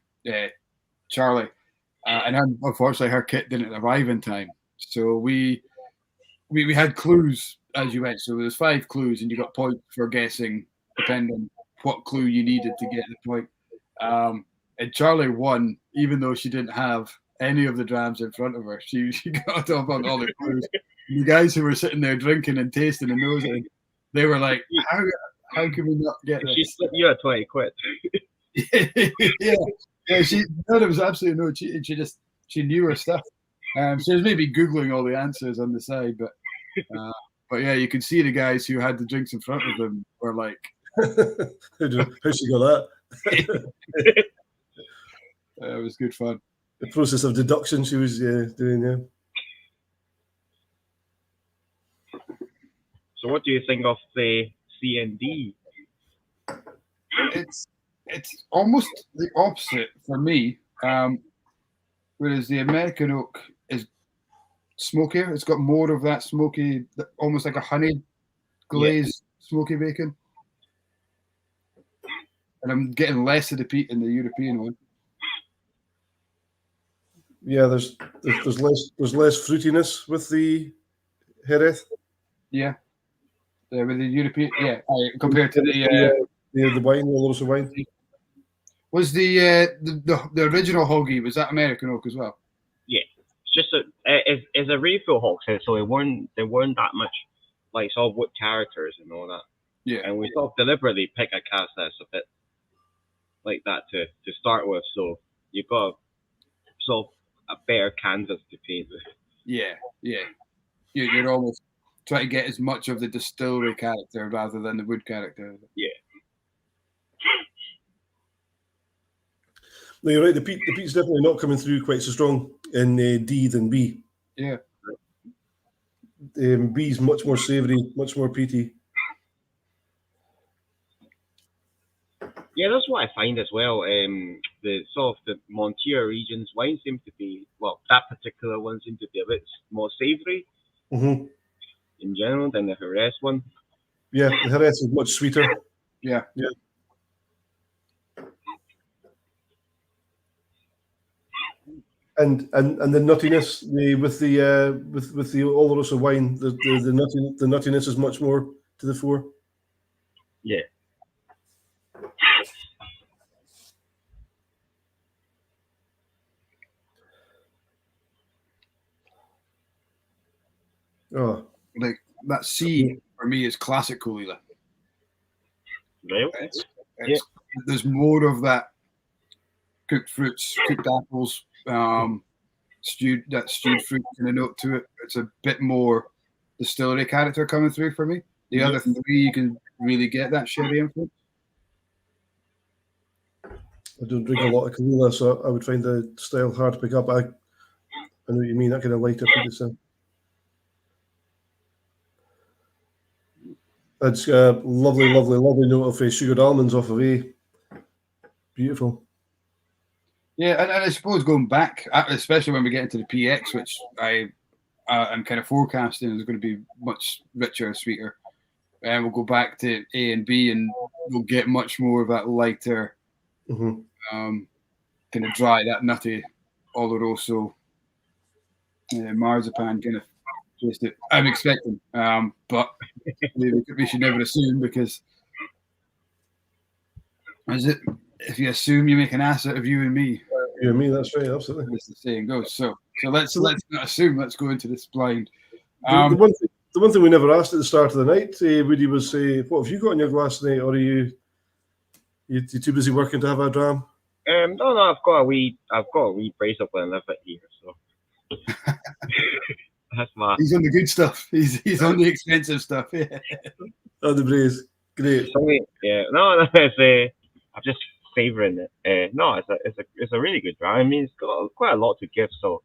Charlie, and unfortunately her kit didn't arrive in time. So we had clues as you went. So there was 5 clues, and you got points for guessing depending on what clue you needed to get the point. And Charlie won, even though she didn't have any of the drams in front of her. She got off on all the clues. The guys who were sitting there drinking and tasting and nosing, they were like, "How can we not get this?" She slipped you a 20 quid. yeah. There was absolutely no cheating. She knew her stuff. She was maybe googling all the answers on the side, but yeah, you could see the guys who had the drinks in front of them were like, how she got that? It was good fun. The process of deduction she was doing, yeah. So what do you think of the C&D? It's almost the opposite for me. Whereas the American oak is smokier. It's got more of that smoky, almost like a honey glazed smoky bacon. And I'm getting less of the peat in the European one. Yeah, there's less fruitiness with the Jerez. Yeah, with the European, compared to the wine, the Oloroso wine. Was the original Hoggy, was that American oak as well? Yeah, it's just it's a refill hog, so there weren't that much like sort of wood characters and all that. Yeah, and we sort of deliberately pick a cask that's a bit like that to start with, so you've got sort of a better canvas to paint with. Yeah. You're almost trying to get as much of the distillery character rather than the wood character. Yeah. No, you're right. The peat's definitely not coming through quite so strong in D than B. Yeah. B's much more savoury, much more peaty. Yeah, that's what I find as well. The sort of the Montier region's wine seems to be, well, that particular one seems to be a bit more savoury in general than the Jerez one. Yeah, the Jerez is much sweeter. Yeah. And the nuttiness with the Oloroso wine, the nuttiness is much more to the fore. Yeah. Oh, like that C for me is classic Caol Ila. Really? There's more of that cooked fruits, cooked apples, stewed fruit kind of note to it. It's a bit more distillery character coming through for me. The other 3, you can really get that sherry influence. I don't drink a lot of Caol Ila, so I would find the style hard to pick up. I know what you mean, that kind of lighter peat. It's a lovely note of sugared almonds off of A. Beautiful. Yeah, and I suppose going back, especially when we get into the PX, which I'm kind of forecasting is going to be much richer, sweeter. And we'll go back to A and B, and we'll get much more of that lighter, kind of dry, that nutty Oloroso, marzipan kind of taste it. I'm expecting, but we should never assume, because if you assume, you make an ass out of you and me. You and me, that's right, absolutely. As the saying goes. So let's not assume. Let's go into this blind. The one thing we never asked at the start of the night, Woody, was what have you got in your glass tonight, or are you You too busy working to have a dram? No, I've got a wee brace up when I live it here, so that's my. He's on the good stuff. He's on the expensive stuff. Yeah. Oh, the brace, great. Yeah, no, it's I'm just favouring it. No, it's a really good dram. I mean, it's got quite a lot to give, so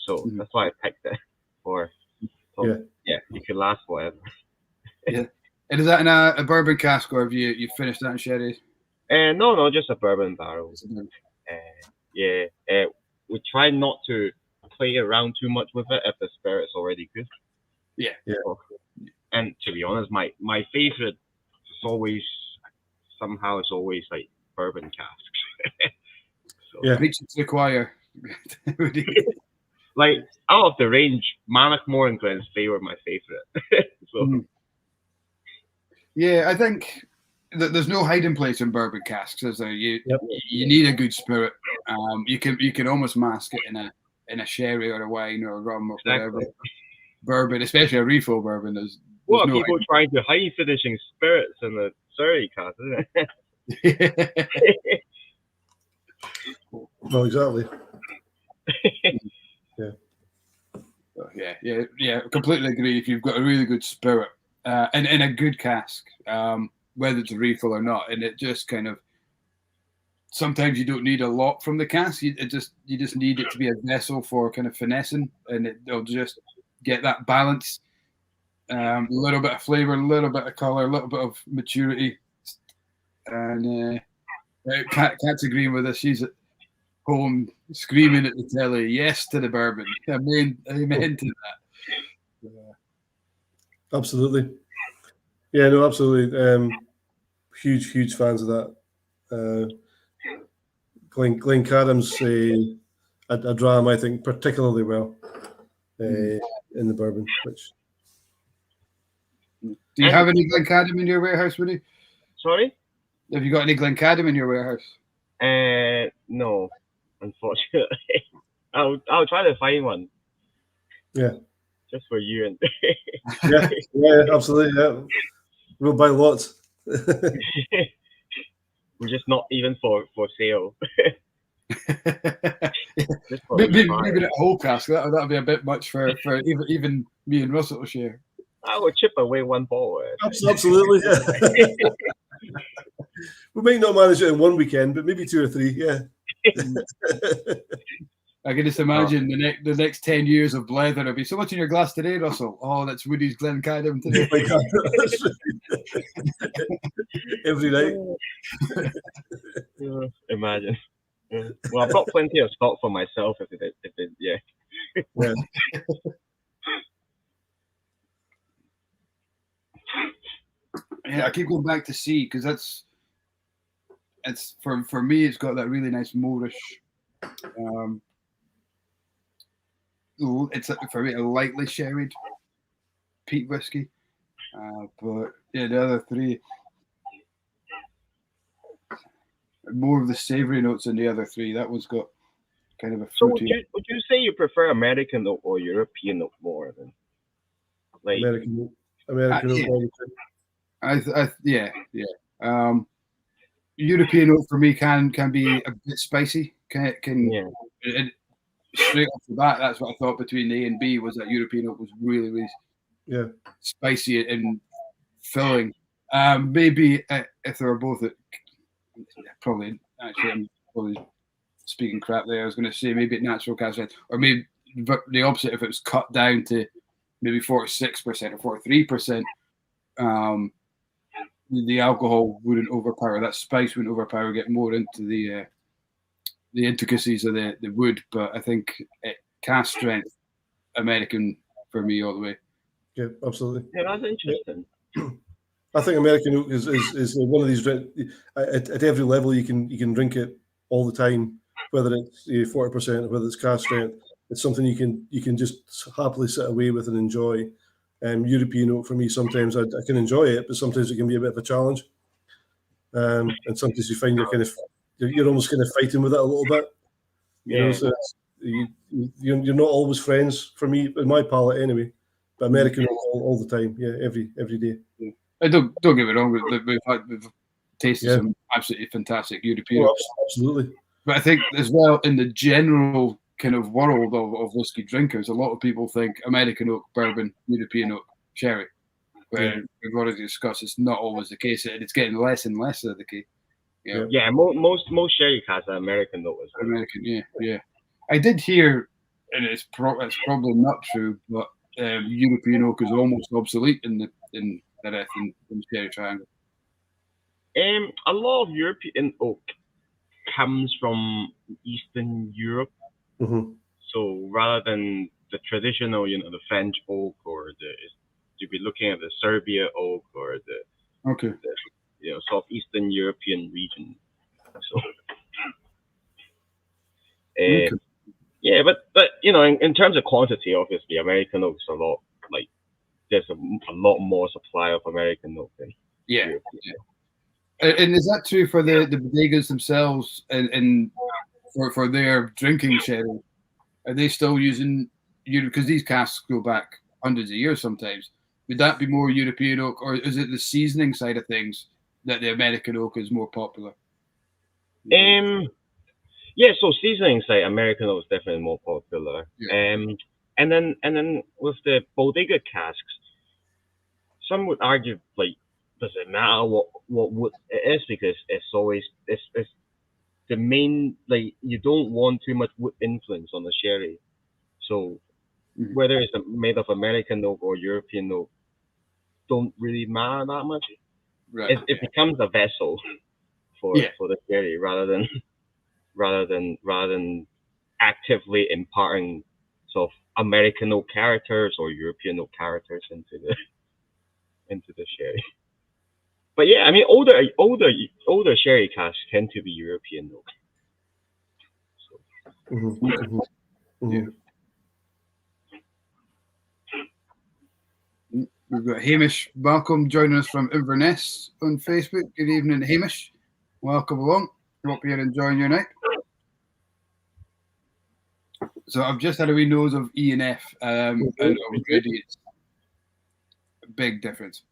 that's why I picked it for. So, yeah, you can last forever. Yeah. And is that in a bourbon cask, or have you finished that in sherry? No, just a bourbon barrel. We try not to play around too much with it if the spirit's already good. Yeah. So, and to be honest, my favorite is always like bourbon casks. So, yeah, preaching to the choir. Like out of the range, Manachmore and Glenspey were my favorite. So. Yeah, I think that there's no hiding place in bourbon casks, is there? You need a good spirit. You can almost mask it in a sherry or a wine or a rum or whatever. Bourbon, especially a refill bourbon, there's what no are people trying to hide finishing spirits in the Surrey cask, isn't it? no, exactly. Yeah, completely agree. If you've got a really good spirit and in a good cask, whether it's a refill or not, and it just kind of sometimes you don't need a lot from the cask. You just need it to be a vessel for kind of finessing, and it'll just get that balance. A little bit of flavor, a little bit of color, a little bit of maturity, and Kat's agreeing with us. She's at home screaming at the telly, "Yes to the bourbon." Amen to that. Yeah. Absolutely. Yeah, no, absolutely. Huge fans of that. Glencadam's a dram, I think, particularly well in the bourbon. Which do you have any Glencadam in your warehouse, Woody? Sorry? Have you got any Glencadam in your warehouse? No, unfortunately. I'll try to find one. Yeah. Just for you and yeah, absolutely. Yeah, we'll buy lots. We're just not even for sale. Maybe a whole cask. That'll be a bit much for even me and Russell to share. I will chip away one bottle. Absolutely. Yeah. We might not manage it in one weekend, but maybe 2 or 3. Yeah. I can just imagine the next 10 years of Blether will be so much in your glass today, Russell. Oh, that's Woody's Glencadam today. Every night. Imagine. Well, I've got plenty of stock for myself. If it yeah. Yeah, I keep going back to C because it's for me. It's got that really nice Moorish. It's for me a lightly sherried peat whiskey, but yeah, the other three more of the savoury notes in the other three. That one's got kind of a fruity. So would you say you prefer American oak or European oak more than like American oak? Yeah. European oak for me can be a bit spicy. Straight off the bat, that's what I thought between A and B was that European oak was really, really spicy and filling. Maybe if they were both I'm probably speaking crap there. I was going to say maybe at natural cask, or maybe the opposite if it was cut down to maybe 46% or 43%. The alcohol wouldn't overpower that spice, wouldn't overpower, get more into the intricacies of the wood. But I think cask strength American for me all the way. Yeah, absolutely. Yeah, that's interesting. I think American oak is one of these at every level you can drink it all the time, whether it's 40% or whether it's cask strength. It's something you can just happily sit away with and enjoy. European oak for me, sometimes I can enjoy it, but sometimes it can be a bit of a challenge. And sometimes you find you're almost kind of fighting with it a little bit. You know, so you're not always friends for me, in my palate anyway. But American oak all the time, every day. Yeah. Don't get me wrong. tasted some absolutely fantastic European Oh, oaks. absolutely. But I think as well, in the general kind of world of whiskey drinkers, a lot of people think American oak, bourbon, European oak, sherry. Where we've already discussed, it's not always the case, and it's getting less and less of the case. Yeah, most sherry casks are American though. American, yeah. I did hear, and it's probably not true, but European oak is almost obsolete in the sherry triangle. A lot of European oak comes from Eastern Europe. Mm-hmm. So rather than the traditional, the French oak, or you'd be looking at the Serbia oak, or the sort of Eastern European region. So yeah, but in terms of quantity, obviously American oak's a lot, like there's a lot more supply of American oak than European. And is that true for the bodegas themselves and for their drinking sherry? Are they still using because these casks go back hundreds of years sometimes? Would that be more European oak, or is it the seasoning side of things that the American oak is more popular? Yeah, so seasoning side, American oak is definitely more popular. And then with the bodega casks, some would argue, like, does it matter what wood it is, because it's the main, like, you don't want too much wood influence on the sherry. So whether it's made of American oak or European oak don't really matter that much. Right. It becomes a vessel for the sherry rather than actively imparting sort of American oak characters or European oak characters into the sherry. But yeah, I mean, older sherry casks tend to be European oak. So. Mm-hmm. Mm-hmm. Mm-hmm. Yeah. We've got Hamish Malcolm joining us from Inverness on Facebook. Good evening, Hamish. Welcome along. Hope you're enjoying your night. So I've just had a wee nose of E and F, and already it's a big difference.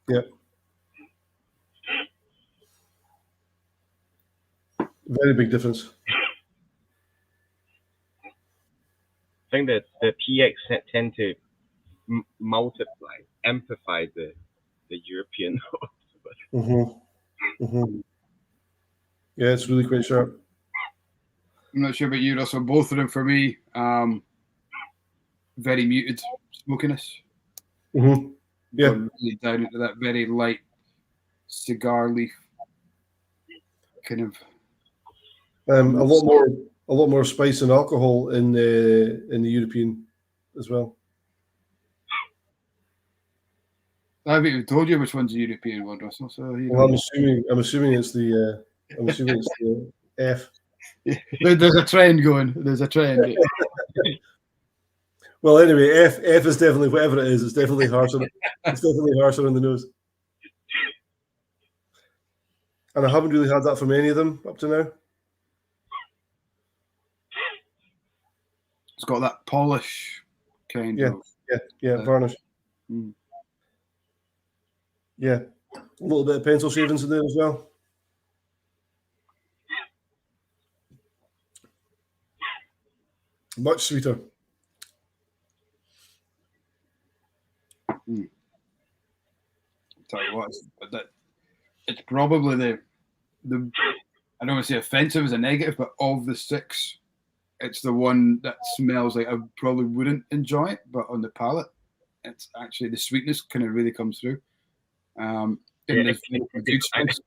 Yeah. Very big difference. I think that the PX tend to amplify the European notes. Mm-hmm. Mm-hmm. Yeah, it's really quite sharp. I'm not sure about you, Russell. Both of them for me, very muted smokiness. Mm-hmm. Yeah. Really down into that very light cigar leaf kind of. A lot more spice and alcohol in the European as well. I haven't even told you which one's the European one, Russell. So I'm assuming it's the F. There's a trend going. There's a trend. Well, anyway, F is definitely whatever it is. It's definitely harsher. It's definitely harsher on the nose. And I haven't really had that from any of them up to now. It's got that polish kind of. Yeah, varnish. Yeah, a little bit of pencil shavings in there as well. Much sweeter. Tell you what, it's probably the I don't want to say offensive as a negative, but of the six, it's the one that smells like I probably wouldn't enjoy it, but on the palate, it's actually the sweetness kind of really comes through. In the good spice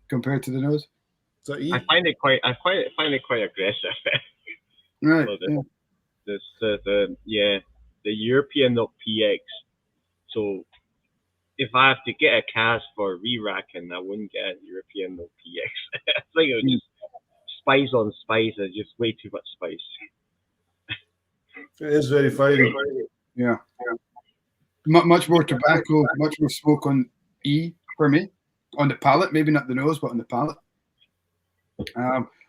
compared to the nose. So I find it quite aggressive. Right. So the European oak PX. So if I have to get a cask for re-racking, I wouldn't get a European oak PX. I think it would just spice on spice. It's just way too much spice. It is very fiery. Yeah. Much more tobacco, much more smoke on E for me. On the palate, maybe not the nose, but on the palate.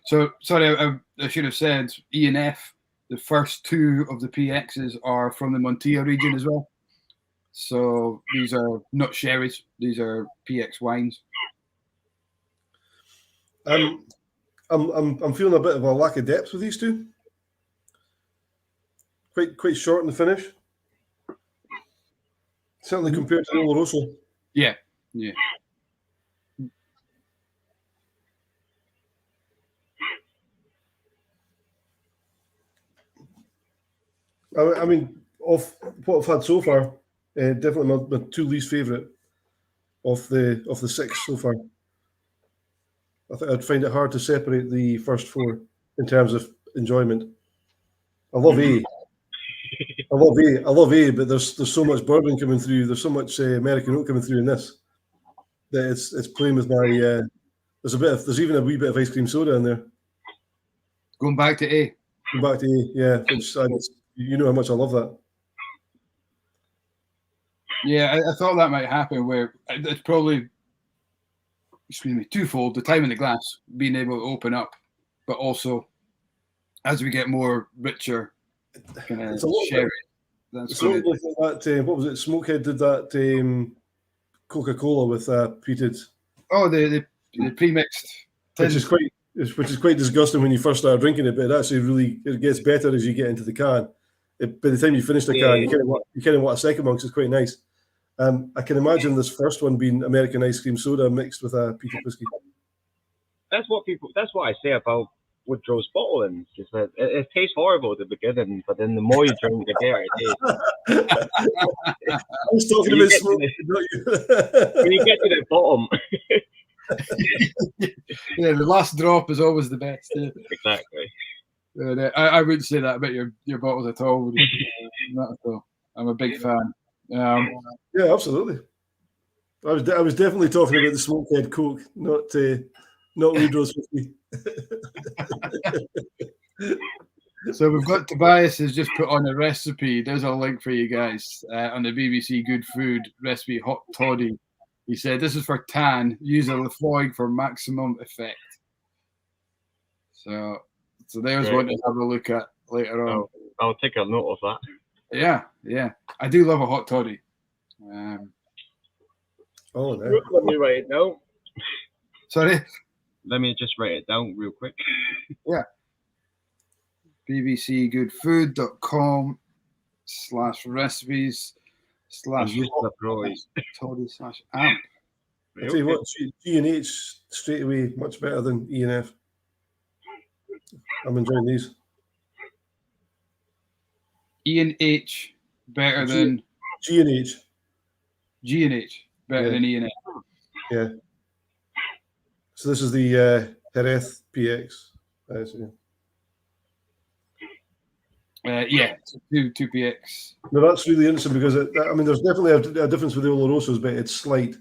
So sorry, I should have said E and F. The first two of the PXs are from the Montilla region as well. So these are not sherries; these are PX wines. I'm feeling a bit of a lack of depth with these two. Quite short in the finish. Certainly compared to the Oloroso. Yeah. I mean, of what I've had so far, definitely my two least favourite of the six so far. I think I'd find it hard to separate the first four in terms of enjoyment. I love A. I love A, but there's so much bourbon coming through. There's so much American oak coming through in this that it's playing with my. There's even a wee bit of ice cream soda in there. Going back to A. Going back to A, yeah. Which you know how much I love that. Yeah, I thought that might happen. Where it's probably, twofold: the time in the glass, being able to open up, but also as we get more richer, kind of sherry. It's a little bit like that. What was it? Smokehead did that Coca-Cola with peated. Oh, the pre-mixed, which is quite disgusting when you first start drinking it, but it gets better as you get into the can. By the time you finish the can, you kind of want a second one, because it's quite nice. I can imagine this first one being American ice cream soda mixed with a peated whiskey. That's what I say about Woodrow's bottling. Is that it tastes horrible at the beginning, but then the more you drink, the better it is. I was talking about smoke. When you get to the bottom. Yeah, the last drop is always the best. Yeah. Exactly. I wouldn't say that about your bottles at all. Not at all. I'm a big fan. Yeah, absolutely. I was definitely talking about the Smokehead Coke, not Woodrow's whiskey. So we've got Tobias has just put on a recipe. There's a link for you guys on the BBC Good Food recipe, hot toddy. He said, this is for tan. Use a Lafroig for maximum effect. So there's one to have a look at later on. I'll take a note of that. Yeah. I do love a hot toddy. No. Let me write it down. Sorry? Let me just write it down real quick. Yeah. bbcgoodfood.com/recipes/toddy/amp. I tell you what, G and H straight away much better than E and F. I'm enjoying these. E and H better than G and H. G and H better than E and F. Yeah. So this is the Jerez PX. Yeah, two PX. No, that's really interesting because there's definitely a difference with the Olorosos, but it's slight.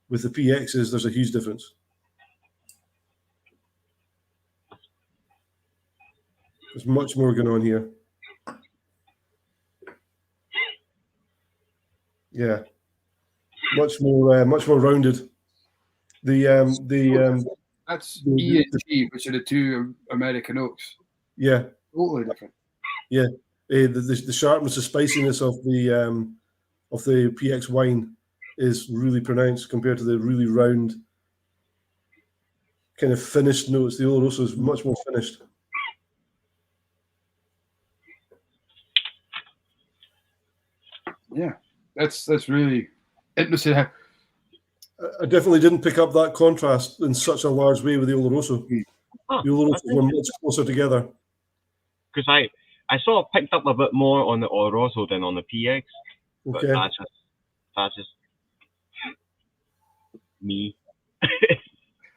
With the PXs, there's a huge difference. There's much more going on here. Yeah, much more rounded. That's E and G, which are the two American oaks. Yeah, totally different. Yeah, the sharpness, the spiciness of the PX wine is really pronounced compared to the really round, kind of finished notes. The Oloroso is much more finished. Yeah, that's really interesting. I definitely didn't pick up that contrast in such a large way with the Oloroso. The Oloroso were much closer together. Because I sort of picked up a bit more on the Oloroso than on the PX. But that's just me.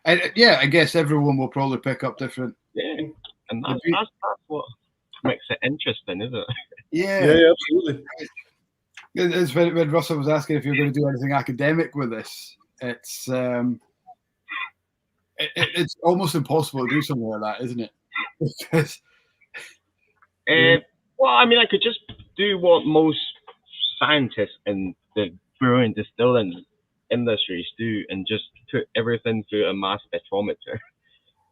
I guess everyone will probably pick up different. Yeah, and that's what makes it interesting, isn't it? Yeah, absolutely. It's when Russell was asking if you're going to do anything academic with this. It's almost impossible to do something like that, isn't it? Because, well, I mean, I could just do what most scientists in the brewing distilling industries do, and just put everything through a mass spectrometer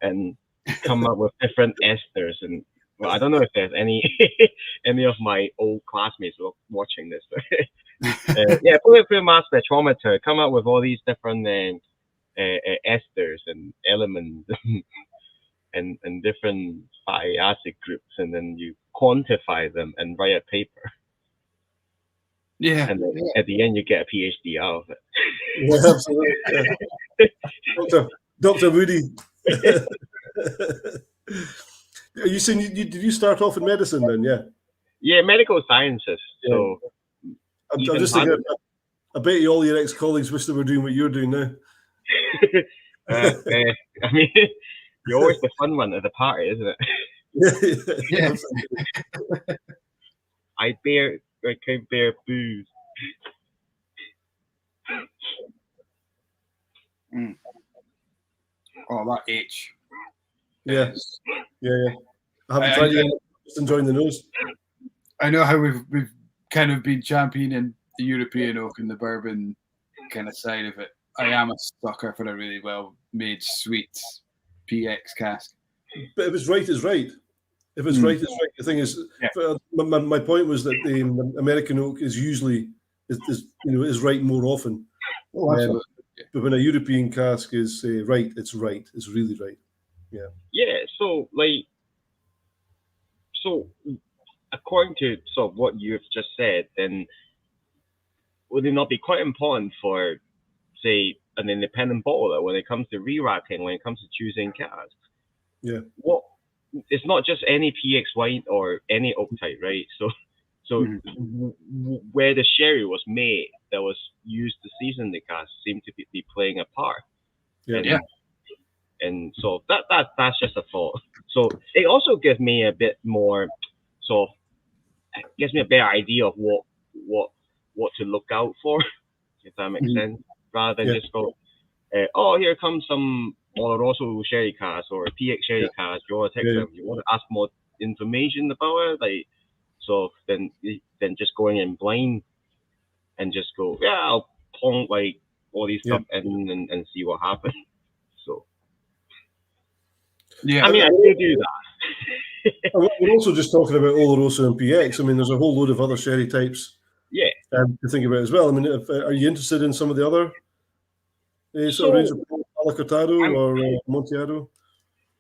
and come up with different esters. And well, I don't know if there's any of my old classmates watching this. Put it through mass spectrometer, come up with all these different esters and elements and different fatty acid groups, and then you quantify them and write a paper. Yeah. And then at the end, you get a PhD out of it. Yeah, absolutely. Dr. Moody. Are you saying did you start off in medicine then? Yeah. Yeah, medical sciences. So I'm just thinking. I bet you all your ex-colleagues wish they were doing what you're doing now. I mean, you're always the fun one at the party, isn't it? Yeah. I can't bear booze. Oh, that H. Yeah. I haven't tried it. Just enjoying the nose. I know how we've kind of been championing the European oak and the bourbon kind of side of it. I am a sucker for a really well-made sweet PX cask. But if it's right, it's right. If it's right, it's right. The thing is, my point was that the American oak is usually is right more often. Oh, absolutely. But when a European cask is right, it's right. It's really right. Yeah. Yeah. So according to sort of what you've just said, then would it not be quite important for, say, an independent bottler when it comes to re-racking, when it comes to choosing casks? Yeah. It's not just any PX wine or any oak type, right? So where the sherry was made that was used to season the cask seemed to be playing a part. Yeah. And so that's just a thought. So it also gives me a bit more, gives me a better idea of what to look out for, if that makes sense, rather than just go, here comes some Oloroso sherry cask or a PX sherry cask. You want to take them. You want to ask more information about it, then just going in blind and just go, I'll plonk like all these stuff in and see what happens. So I mean, I do that. We're also just talking about Oloroso and PX. I mean, there's a whole load of other sherry types. Yeah. To think about as well. I mean, are you interested in some of the other sort of range of Alacortado or Amontillado?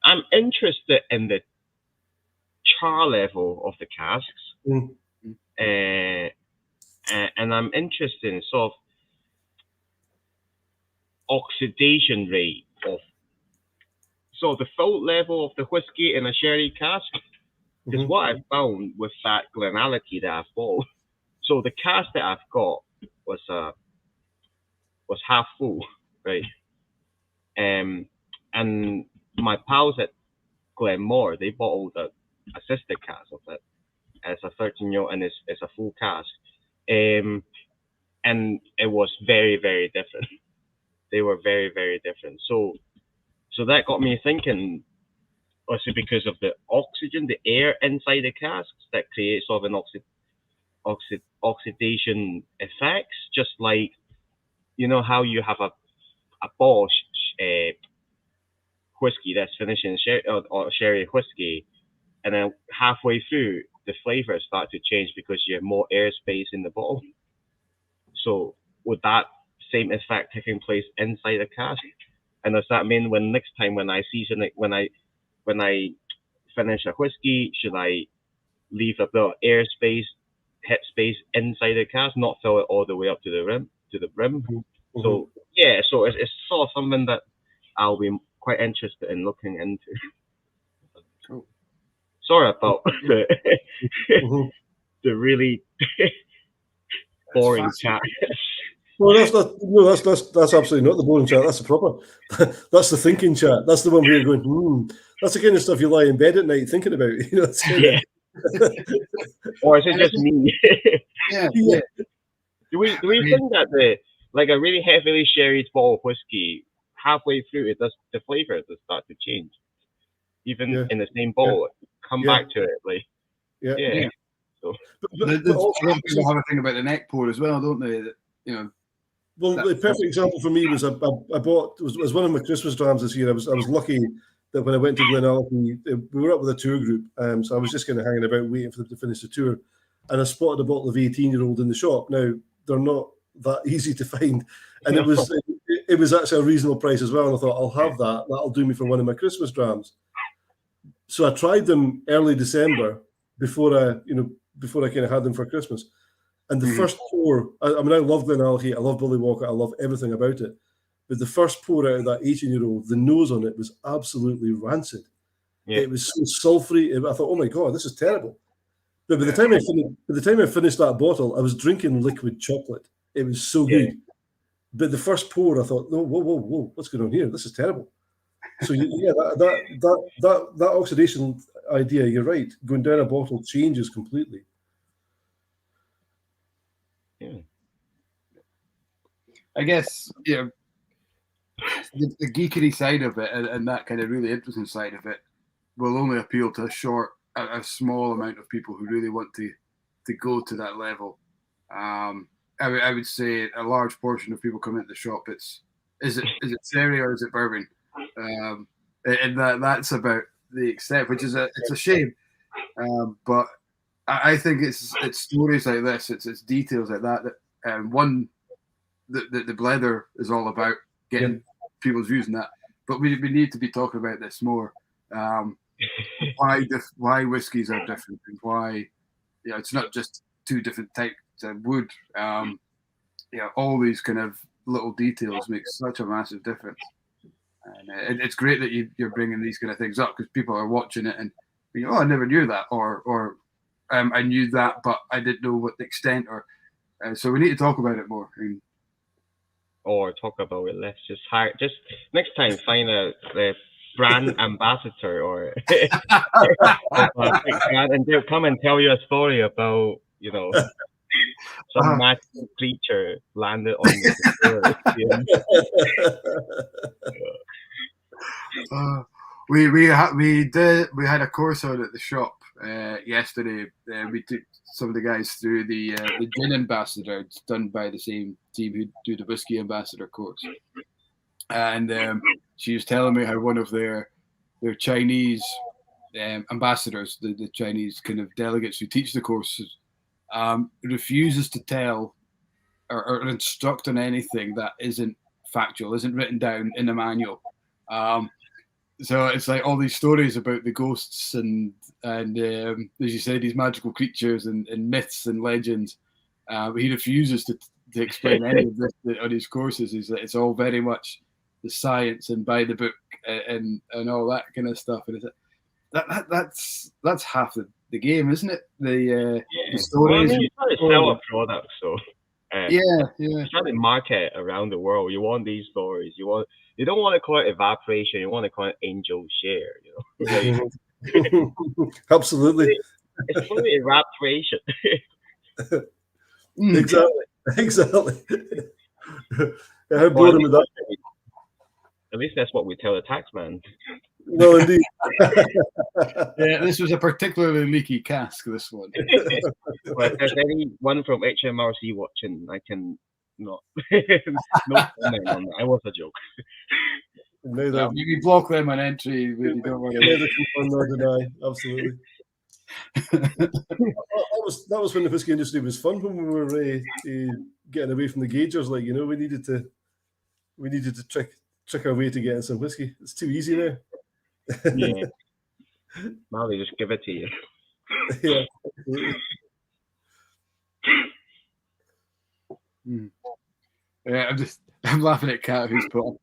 I'm interested in the char level of the casks, and I'm interested in sort of oxidation rate of the throat level of the whiskey in a sherry cask. Because what I've found with that Glenallachie that I've bought, so the cask that I've got was half full, right? And my pals at Glenmore, they bottled a sister cask of it as a 13-year-old, and it's a full cask. And it was very, very different. They were very, very different. So that got me thinking, also because of the oxygen, the air inside the casks that creates sort of an oxidation effects, just like, you know how you have a bottle whiskey that's finishing or sherry whiskey, and then halfway through the flavors start to change because you have more airspace in the bottle. So would that same effect taking place inside a cask? And does that mean next time when I season it, when I finish a whiskey, should I leave a bit of airspace, head space inside the cask, not fill it all the way up to the rim? So it's sort of something that I'll be quite interested in looking into. Cool. Sorry about the really boring chat. Well, that's absolutely not the boring chat. That's the proper. That's the thinking chat. That's the one where you're going, That's the kind of stuff you lie in bed at night thinking about. You know. Or is it just me? Yeah. Do we think that a really heavily sherried bottle of whiskey, halfway through the flavor does start to change, even in the same bottle? Come back to it, So, but people have a thing about the neck pour as well, don't they? That, Well, the perfect example for me was I bought was one of my Christmas drams this year. I was lucky that when I went to Glenallachie, we were up with a tour group, so I was just kind of hanging about waiting for them to finish the tour, and I spotted a bottle of 18-year-old in the shop. Now, they're not that easy to find, and it was actually a reasonable price as well. And I thought, I'll have that. That'll do me for one of my Christmas drams. So I tried them early December before I kind of had them for Christmas. And the first pour, I mean, I love Glenallachie, I love Billy Walker, I love everything about it. But the first pour out of that 18-year-old, the nose on it was absolutely rancid. Yeah. It was so sulphury. I thought, oh my God, this is terrible. But by the time I finished that bottle, I was drinking liquid chocolate. It was so good. But the first pour, I thought, no, whoa, what's going on here? This is terrible. So yeah, that oxidation idea, you're right. Going down a bottle changes completely. Yeah. I guess, the geekery side of it and that kind of really interesting side of it will only appeal to a small amount of people who really want to go to that level. I would say a large portion of people come into the shop. Is it sherry or is it bourbon? And that's about the extent, which is it's a shame. But I think it's stories like this, it's details like that one the Blether is all about getting people's views on that. But we need to be talking about this more. Why whiskies are different and why it's not just two different types of wood. All these kind of little details make such a massive difference. And it's great that you're bringing these kind of things up because people are watching it and thinking, oh, I never knew that, or I knew that, but I didn't know what the extent. Or so we need to talk about it more. Or talk about it less. Just next time find a brand ambassador or and they'll come and tell you a story about some magical creature landed on the we had a course on at the shop yesterday. We took some of the guys through the gin ambassador. It's done by the same team who do the whiskey ambassador course. And she was telling me how one of their Chinese ambassadors, the Chinese kind of delegates who teach the courses, refuses to tell or instruct on anything that isn't factual, isn't written down in a manual. So it's like all these stories about the ghosts and as you said, these magical creatures and myths and legends. He refuses to explain any of this on his courses. It's all very much the science and by the book and all that kind of stuff. And that's half the game, isn't it? The stories. Well, you're trying to sell a product, so you're trying to market around the world. You want these stories. You don't want to call it evaporation. You want to call it angel share. Absolutely. It's only evaporation. Exactly. How bored with that? At least that's what we tell the taxman. No, indeed. This was a particularly leaky cask, this one. Well, if there's anyone from HMRC watching, I can not. No comment on that. I was a joke. We block them on entry. We don't want neither confirm nor deny. Absolutely. that was when the whiskey industry was fun, when we were getting away from the gaugers. Like, we needed to trick our way to getting some whiskey. It's too easy now. Yeah. Now they just give it to you. Yeah, absolutely. Yeah, I'm laughing at Kat who's put up.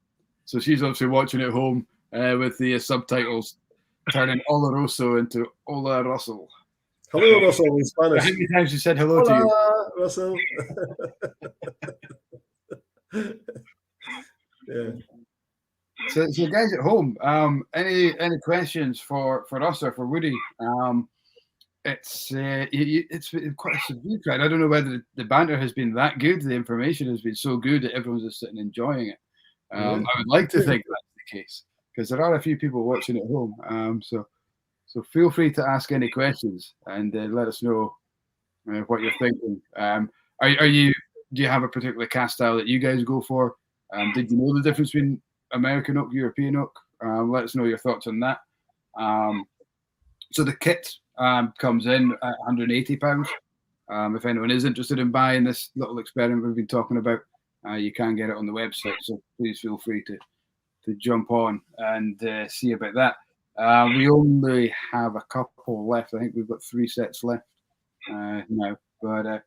So she's obviously watching at home with the subtitles, turning Oloroso into Ola Russell. Hello, Russell, in Spanish. How many times she said hello to you? Russell. Yeah. So guys at home, any questions for us or for Woody? It's been quite a subdued crowd. I don't know whether the banter has been that good. The information has been so good that everyone's just sitting enjoying it. I would like to think that's the case because there are a few people watching at home. So feel free to ask any questions and let us know what you're thinking. Do you have a particular cast style that you guys go for? Did you know the difference between American oak, European oak? Let us know your thoughts on that. So the kit comes in at £180. If anyone is interested in buying this little experiment we've been talking about, you can get it on the website. So please feel free to jump on and see about that. We only have a couple left. I think we've got 3 sets left now. But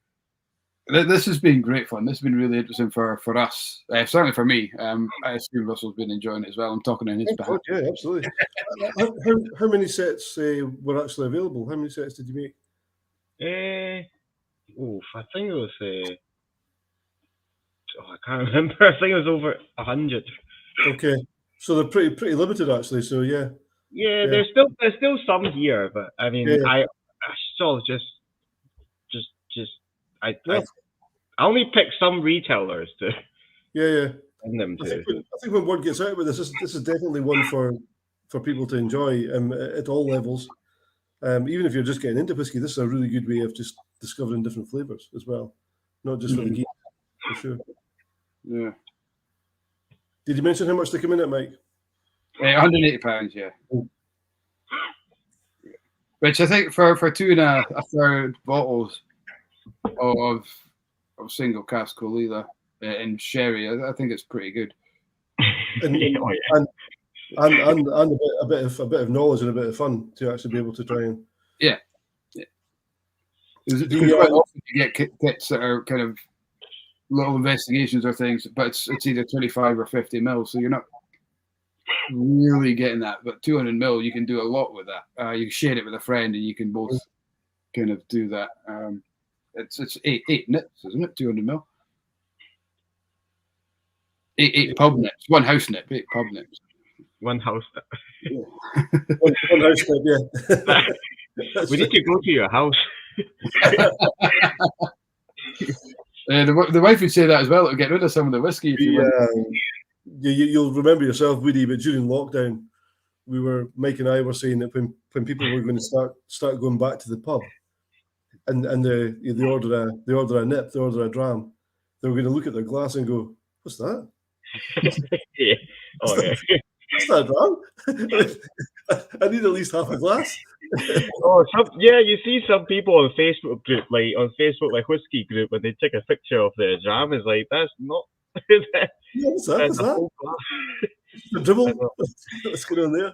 this has been great fun. This has been really interesting for us, certainly for me. I assume Russell's been enjoying it as well. I'm talking on his behalf. Yeah, absolutely. How many sets were actually available? How many sets did you make? I think it was. I can't remember. I think it was over 100. Okay, so they're pretty limited actually. So yeah. Yeah, there's still some here, but I mean, I sort of I only picked some retailers to send them to. I think when word gets out about this is definitely one for people to enjoy at all levels. Even if you're just getting into whiskey, this is a really good way of just discovering different flavors as well, not just for the geeks, for sure. Yeah. Did you mention how much they come in at, Mike? £180, yeah. Which I think for 2 1/3 bottles of single cask Caol Ila in sherry, I think it's pretty good. And a bit of knowledge and a bit of fun to actually be able to try and quite often you get kits that are kind of little investigations or things, but it's either 25 or 50 mil, so you're not really getting that. But 200 mil, you can do a lot with that. You share it with a friend, and you can both kind of do that. It's eight nips, isn't it? 200 mil. Eight pub nips, 1 house nip, 8 pub nips. 1 house nip. Yeah. one house nip, yeah. We need to go to your house. The wife would say that as well. To get rid of some of the whiskey. If you'll remember yourself, Woody, but during lockdown, Mike and I were saying that when people were going to start going back to the pub, and they order a nip, they order a dram, they were going to look at their glass and go, "What's that?" Yeah. Oh yeah. What's that dram? I need at least half a glass. You see some people on Facebook group, like Whisky group, when they take a picture of their dram, is like, that's not. What's that? The dribble? What's going on there?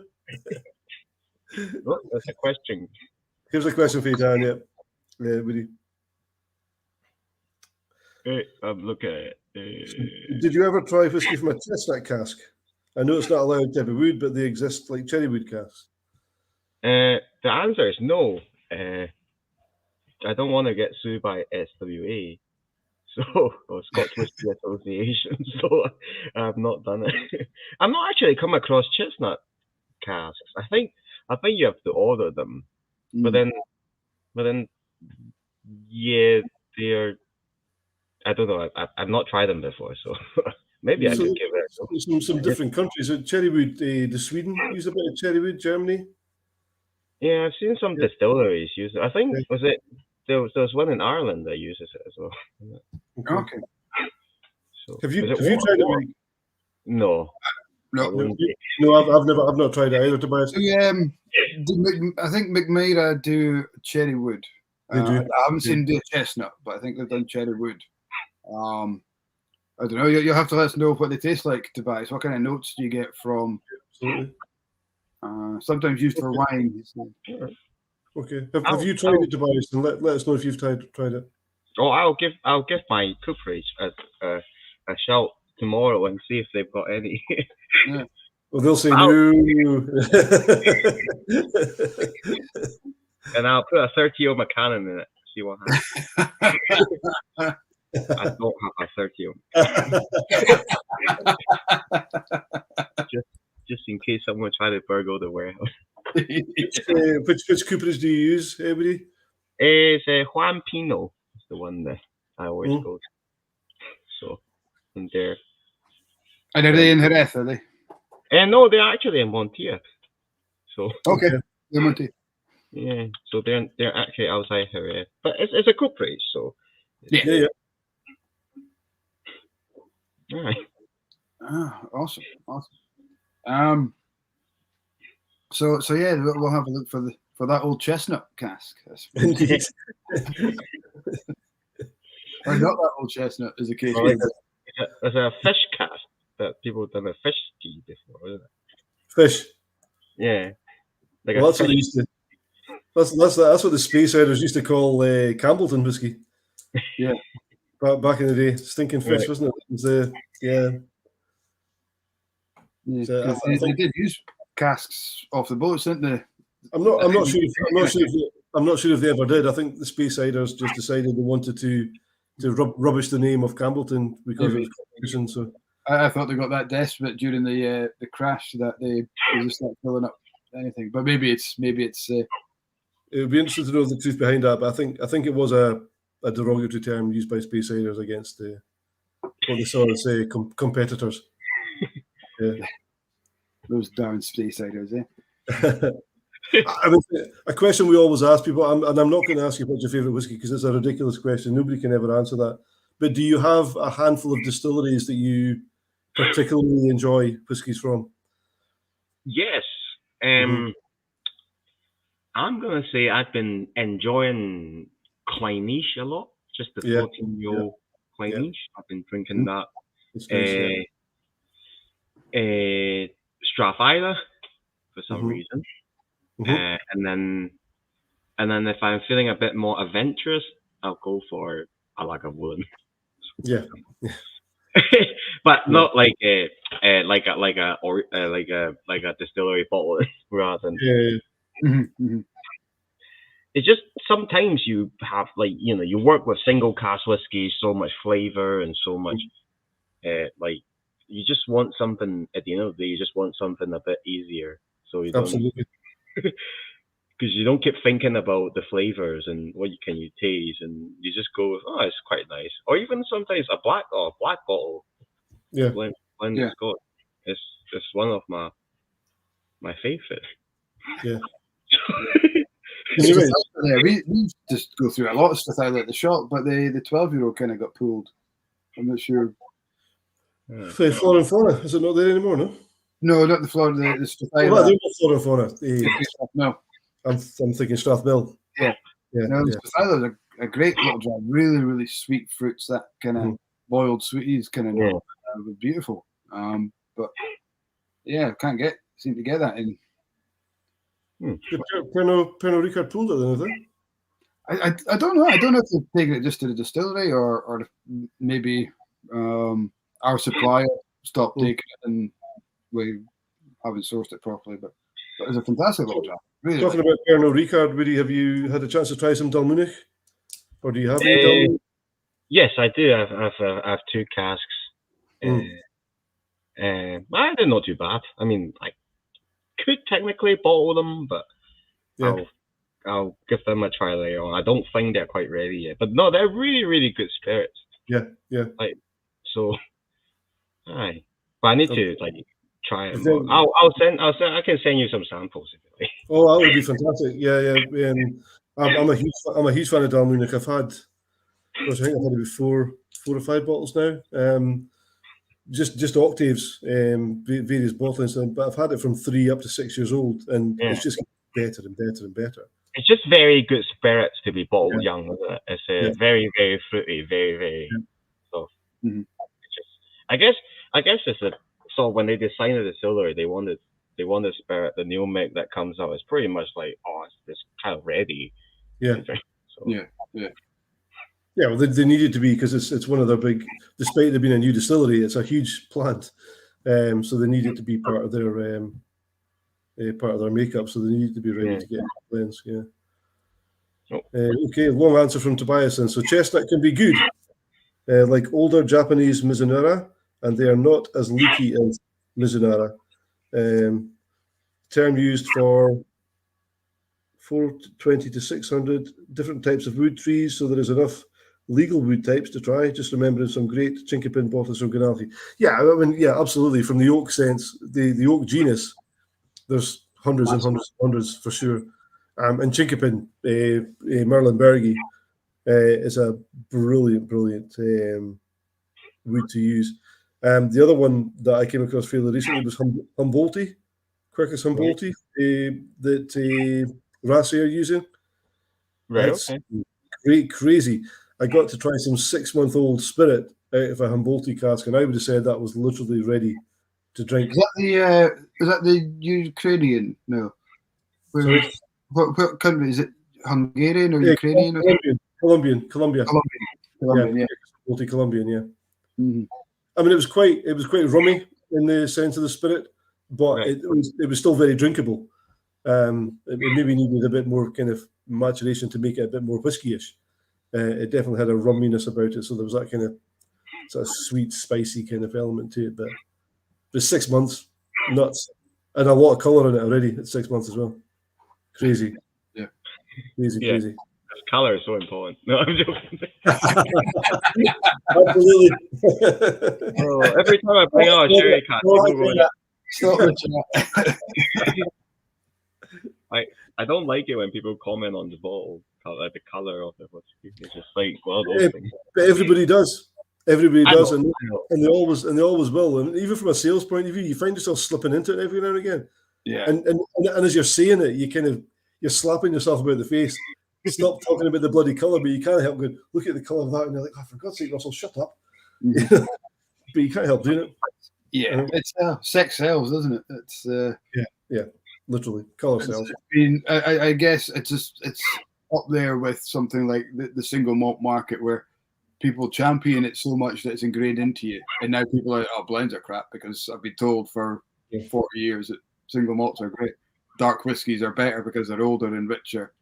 That's a question. Here's a question for you, Dan. Yeah, Woody. I'm looking at it. Did you ever try whiskey from a chestnut cask? I know it's not allowed to be wood, but they exist like cherry wood casks. The answer is no. I don't want to get sued by SWA, or Scotch Whisky Association, so I've not done it. I've not actually come across chestnut casks. I think you have to order them, but then, yeah, they're. I don't know. I've not tried them before, so maybe I could give it. Some different countries. Cherrywood, the Sweden use a bit of cherrywood. Germany. Yeah, I've seen some distilleries use it. I think there was one in Ireland that uses it as well. Okay. So, have you tried it? No. No, I've not tried it either, Tobias. I think McMyra do cherry wood. They do. I haven't seen them do chestnut, but I think they've done cherry wood. I don't know. You'll have to let us know what they taste like, Tobias. What kind of notes do you get from? Absolutely. Sometimes used for wine. Okay. Have you tried it, Tobias? And let us know if you've tried it. Oh, I'll give my cooperage a shout tomorrow and see if they've got any. Yeah. Well, they'll say no. And I'll put a 30 Macallan in it. See what happens. I don't have a 30. Just in case someone try to burgle the warehouse. Which cooperage do you use, everybody? It's Juan Pino. It's the one that I always go to. So, and they're. And are they in Jerez, are they? No, they're actually in Montia. So. Okay, they're Montia. Yeah, so they're actually outside Jerez, but it's a cooperage, so. Yeah. All right. Awesome. So yeah, we'll have a look for that old chestnut cask. Indeed. Or not that old chestnut, as the case Or may like be. there's a fish cast that people have done a fish ski before, isn't it? Fish. Yeah. Like Well, a that's what they fish. used to. That's what the Speysiders used to call Campbellton whiskey. Yeah. Back in the day, stinking fish, Right. wasn't it? It was, yeah. Yeah, So I 'cause they think did use casks off the boats, didn't they? I'm not sure. I'm not sure if they ever did. I think the Speysiders just decided they wanted to rubbish the name of Campbellton because Maybe. of competition. So I thought they got that desperate during the crash that they just started filling up anything. But maybe it's it would be interesting to know the truth behind that. But I think it was a derogatory term used by Speysiders against what they saw as competitors. Yeah. those darn Speysiders, eh? I mean, a question we always ask people, and I'm not going to ask you what's your favourite whiskey because it's a ridiculous question. Nobody can ever answer that. But do you have a handful of distilleries that you particularly enjoy whiskies from? Yes. Mhm. I'm gonna say I've been enjoying Clyneish a lot. Just the Yeah. 14-year-old Clyneish. I've been drinking that. It's nice, Strath Ila for some Mhm. reason. Mhm. And then if I'm feeling a bit more adventurous, I'll go for a Lagavulin. Yeah. But not like a distillery bottle rather than. Yeah. It's just sometimes you have you work with single cask whiskey, so much flavor and so much you just want something at the end of the day. You just want something a bit easier, so you don't. Absolutely. Because you don't keep thinking about the flavors and what can you taste, and you just go, oh, it's quite nice. Or even sometimes a black bottle, Yeah. blend Yeah. Scotch. It's one of my favorite. Yeah. Yeah, we just go through a lot of stuff out at the shop, but the 12-year-old kind of got pulled. I'm not sure. Flora and Fauna, is it not there anymore? No. No, not the Florida. The stuff Oh, well, they're not Flora and Fauna. no. I'm thinking Strathmill. Yeah. Yeah. No, Yeah. Speysiders a great little dry, really, really sweet fruits. That kind of boiled sweeties kind of note was beautiful. But yeah, seem to get that in. Pernod Ricard pulled it then, is it? I don't know. I don't know if they've taken it just to the distillery or maybe our supplier stopped taking it and we haven't sourced it properly. But it was a fantastic little job. Really. Talking about Pernod Ricard, Woody, have you had a chance to try some Dalmunich? Or do you have any Dalmunich? Yes, I do. I have 2 casks. They're not too bad. I mean, I could technically bottle them, but I'll give them a try later on. I don't think they're quite ready yet, but no, they're really, really good spirits. Yeah. So, aye. But I need to try them. Then- I can send you some samples if you like. Oh, that would be fantastic. Yeah. I'm a huge fan of Dalmunich. I think I've had about 4 or 5 bottles now. Just octaves, various bottlings, but I've had it from 3 up to 6 years old, and it's just better and better and better. It's just very good spirits to be bottled young, isn't it? It's very, very fruity, very, very soft. Mm-hmm. I guess it's so when they designed the distillery, they wanted spirit. The new make that comes out is pretty much like, it's kind of ready. Yeah. So. Yeah, well, they needed to be because it's one of their big. Despite there being a new distillery, it's a huge plant, so they needed to be part of their makeup. So they needed to be ready to get blends. Yeah. Okay, long answer from Tobias then. So chestnut can be good, like older Japanese Mizunara, and they are not as leaky as Mizunara. Term used for 420 to 600 different types of wood trees, so there is enough legal wood types to try. Just remembering some great Chinkapin bottles from Glenalchie. Yeah, I mean, absolutely. From the oak sense, the oak genus, there's hundreds and hundreds and hundreds for sure. And Chinkapin, Merlin Bergy, is a brilliant wood to use. The other one that I came across fairly recently was Humboldti, Quercus Humboldti, that Rossi are using. Right. That's great, crazy. I got to try some 6-month-old spirit out of a Humboldty cask, and I would have said that was literally ready to drink. Is that the Ukrainian? No. Sorry? What country is it? Hungarian or Ukrainian? Or Colombia. Colombian, yeah. Colombian, yeah. Mm-hmm. I mean, it was quite rummy in the sense of the spirit, but Right. it was still very drinkable. It maybe needed a bit more kind of maturation to make it a bit more whiskey-ish. It definitely had a rumminess about it, so there was that kind of sort of sweet, spicy kind of element to it. But it was 6 months, nuts, and a lot of colour in it already at 6 months as well. Crazy. Yeah. Crazy. Colour is so important. No, I'm joking. Absolutely. Oh, every time I bring out a sherry cask, people go like, Stop mentioning that. I don't like it when people comment on the bottle, like the colour of the whiskey. It's just like one of those things. But everybody does. Everybody I does, know. and they always will. And even from a sales point of view, you find yourself slipping into it every now and again. Yeah. And as you're saying it, you're slapping yourself about the face. Stop talking about the bloody colour, but you can't help going, look at the colour of that, and you're like, oh, for God's sake, Russell, shut up. Mm-hmm. But you can't help doing it. Yeah, it's sex sells, doesn't it? It's yeah, literally colour sells. I mean, I guess it's up there with something like the single malt market, where people champion it so much that it's ingrained into you, and now people are like, oh, blends are crap, because I've been told for 40 years that single malts are great. Dark whiskies are better because they're older and richer.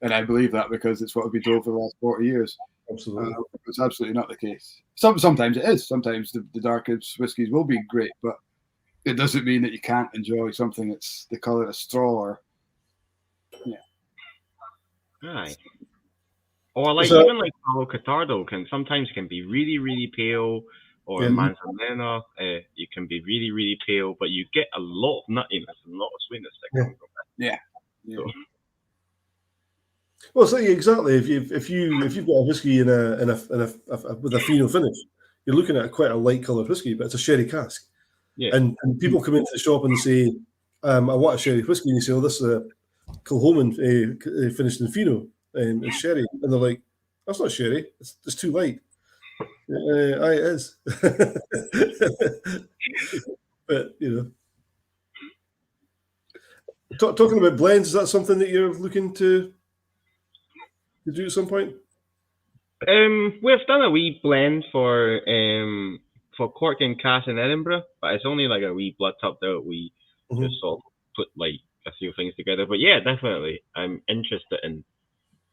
And I believe that because it's what I've been told for the last 40 years. Absolutely. It's absolutely not the case. Sometimes it is. Sometimes the darkest whiskies will be great, but it doesn't mean that you can't enjoy something that's the colour of straw. Or, Aye. Or like So- even like Palo Catardo sometimes can be really, really pale, or Manzanilla, it can be really, really pale, but you get a lot of nuttiness and a lot of sweetness that comes from that. Yeah. So, Well, so exactly. If you've got a whiskey with a pheno finish, you're looking at quite a light coloured whiskey, but it's a sherry cask. yeah. And people come into the shop and say, I want a sherry whiskey, and you say, oh, this is a Kilhoman finished in pheno, it's sherry, and they're like, that's not sherry. It's too light. It is. But talking about blends, is that something that you're looking to do at some point? We've done a wee blend for Cork and Cask in Edinburgh, but it's only like a wee blood top that we just sort of put like a few things together. But yeah, definitely, I'm interested in,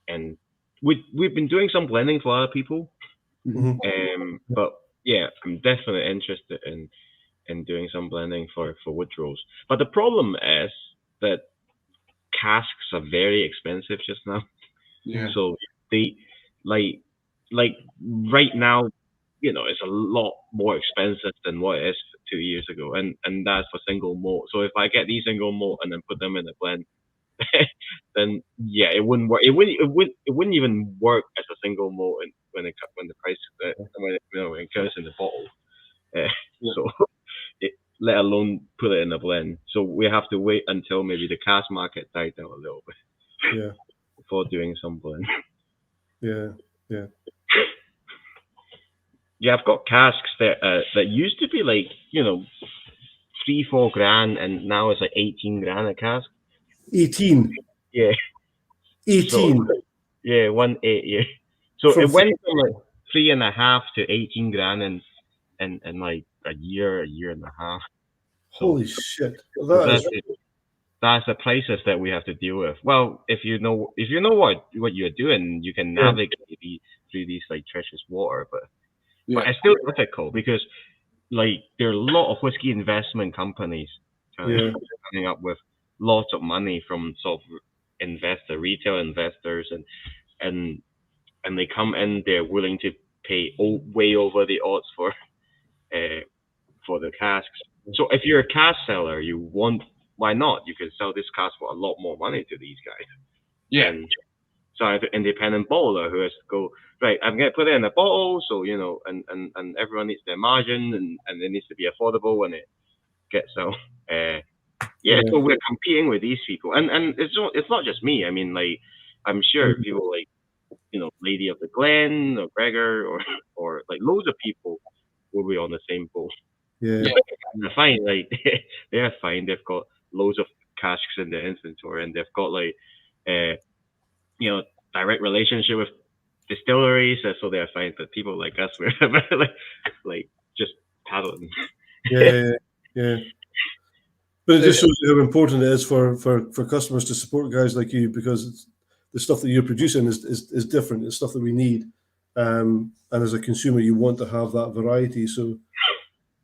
and we've been doing some blending for other people. But yeah, I'm definitely interested in doing some blending for Woodrows. But the problem is that casks are very expensive just now. Yeah. So they like right now, it's a lot more expensive than what it is 2 years ago, and that's for single malt. So if I get these single malt and then put them in a blend, then yeah, it wouldn't work. It wouldn't even work as a single malt when the price when it comes in the bottle. So let alone put it in a blend. So we have to wait until maybe the cask market died down a little bit. Yeah. Before doing some blend. Yeah. Yeah, I've got casks that used to be like, $3-4 and now it's like $18 a cask. 18. Yeah. 18. So, yeah, 1-8, yeah. So it went from like 3.5 to $18 and like a year and a half. Holy shit. That's the prices that we have to deal with. Well, if you know what you're doing, you can navigate through these like treacherous water, but it's still difficult because like there are a lot of whiskey investment companies coming up with lots of money from sort of retail investors, and they come in, they're willing to pay way over the odds for the casks. So if you're a cask seller, why not? You can sell this cask for a lot more money to these guys. Yeah. And so I have an independent bottler who has to go, right, I'm going to put it in a bottle, so, and everyone needs their margin, and it needs to be affordable when it gets out. So we're competing with these people. And it's not just me. I mean, like, I'm sure people like, Lady of the Glen or Gregor or like loads of people will be on the same boat. Yeah. And they're fine, like they're fine. They've got loads of casks in their inventory, and they've got like direct relationship with distilleries, so they're fine. But people like us, we're like just paddling. Yeah. But it just shows you how important it is for customers to support guys like you, because the stuff that you're producing is different. It's stuff that we need, and as a consumer, you want to have that variety. So,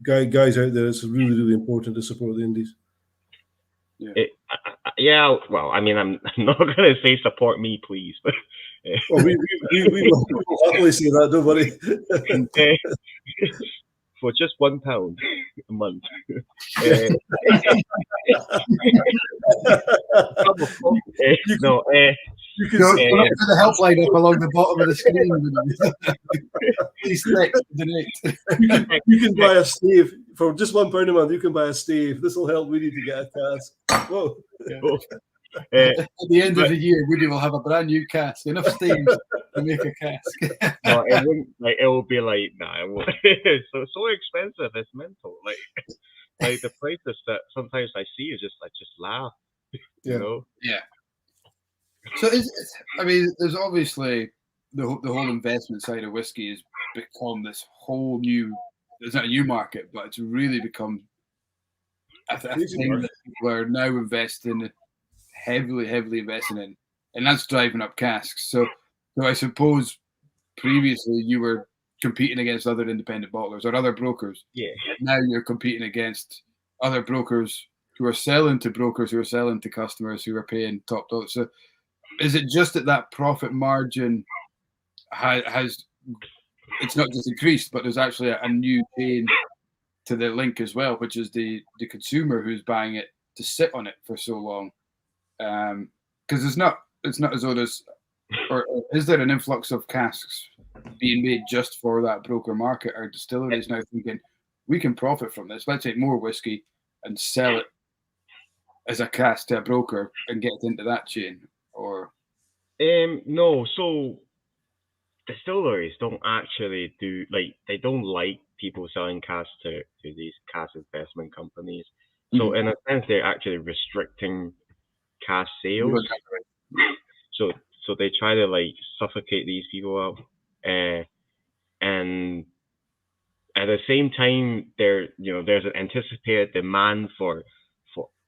guys out there, it's really, really important to support the indies. Yeah. Well, I mean, I'm not going to say support me, please, but well, we will happily say that. Don't worry. For just £1 a month. You can put the helpline up along the bottom of the screen. Please donate. You can buy a stave for just £1 a month. You can buy a stave. This will help. We need to get a cask. Whoa. At the end of the year, Woody will have a brand new cask, enough staves to make a cask. No, it wouldn't. Like, it will be like, nah, it won't. so expensive. It's mental. Like the prices that sometimes I see is just laugh. You know? Yeah. So there's obviously the whole investment side of whiskey has become this whole new. It's not a new market, but it's really become a thing that people are now investing heavily investing in, and that's driving up casks. So I suppose previously you were competing against other independent bottlers or other brokers. Yeah. Now you're competing against other brokers who are selling to brokers who are selling to customers who are paying top dollar. So is it just that profit margin has it's not just increased, but there's actually a new chain to the link as well, which is the consumer who's buying it to sit on it for so long? Because it's not as though there's, or is there an influx of casks being made just for that broker market, or distilleries now thinking we can profit from this? Let's take more whiskey and sell it as a cask to a broker and get it into that chain. Or no, so distilleries don't actually do, like, they don't like people selling casks to these cask investment companies. So in a sense, they're actually restricting cask sales. So they try to like suffocate these people out, and at the same time, there's an anticipated demand for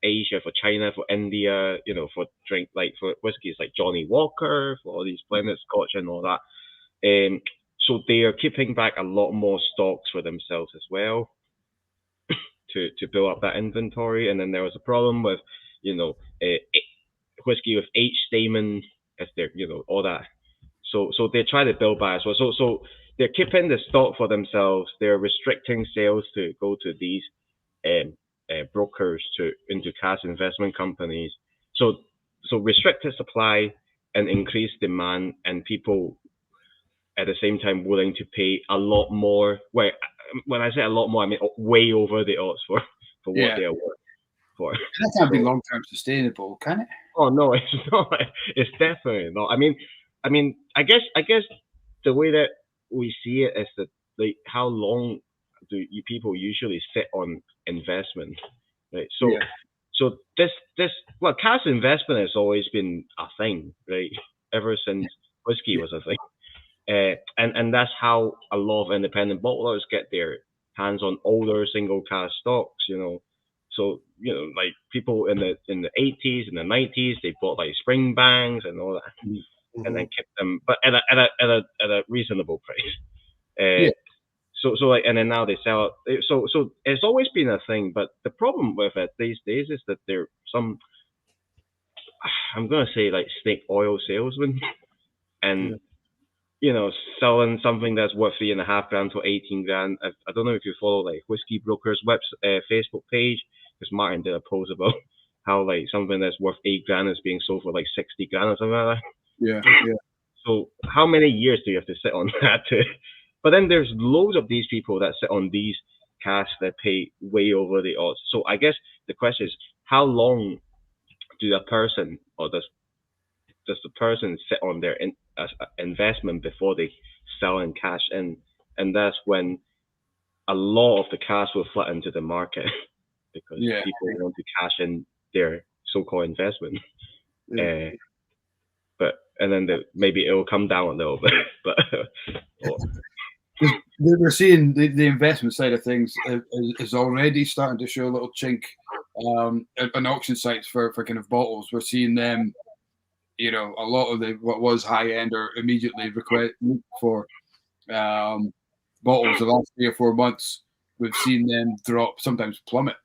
Asia, for China, for India, for whiskies like Johnny Walker, for all these blended Scotch and all that. So they are keeping back a lot more stocks for themselves as well to build up that inventory. And then there was a problem with, whiskey with H stamen as their, all that. So they try to build back as well. So they're keeping the stock for themselves. They're restricting sales to go to these brokers into cask investment companies. So restricted supply and increased demand, and people at the same time willing to pay a lot more. Well, when I say a lot more, I mean way over the odds for what they are worth for. That can't be long-term sustainable, can it? Oh no, it's not. It's definitely not. I mean, I guess the way that we see it is that, like, how long do you people usually sit on investment, right? So this cask investment has always been a thing, right? Ever since whiskey was a thing, and that's how a lot of independent bottlers get their hands on older single cask stocks, So like people in the 80s and the 90s, they bought like Springbanks and all that, and then kept them, but at a reasonable price. So like, and then now they sell it. So it's always been a thing, but the problem with it these days is that there are some, I'm gonna say, like, snake oil salesmen, and selling something that's worth $3.5 for 18 grand. I don't know if you follow like Whiskey Brokers Facebook page, because Martin did a post about how like something that's worth $8 is being sold for like 60 grand or something like that. Yeah. So how many years do you have to sit on that? But then there's loads of these people that sit on these casks that pay way over the odds. So I guess the question is, how long do a person, or does the person sit on their as an investment before they sell and cash in, and that's when a lot of the casks will flood into the market because people want to cash in their so-called investment. And then maybe it will come down a little bit, but we're seeing the investment side of things is already starting to show a little chink on auction sites for kind of bottles. We're seeing them, a lot of what was high end or immediately request for bottles the last 3 or 4 months. We've seen them drop, sometimes plummet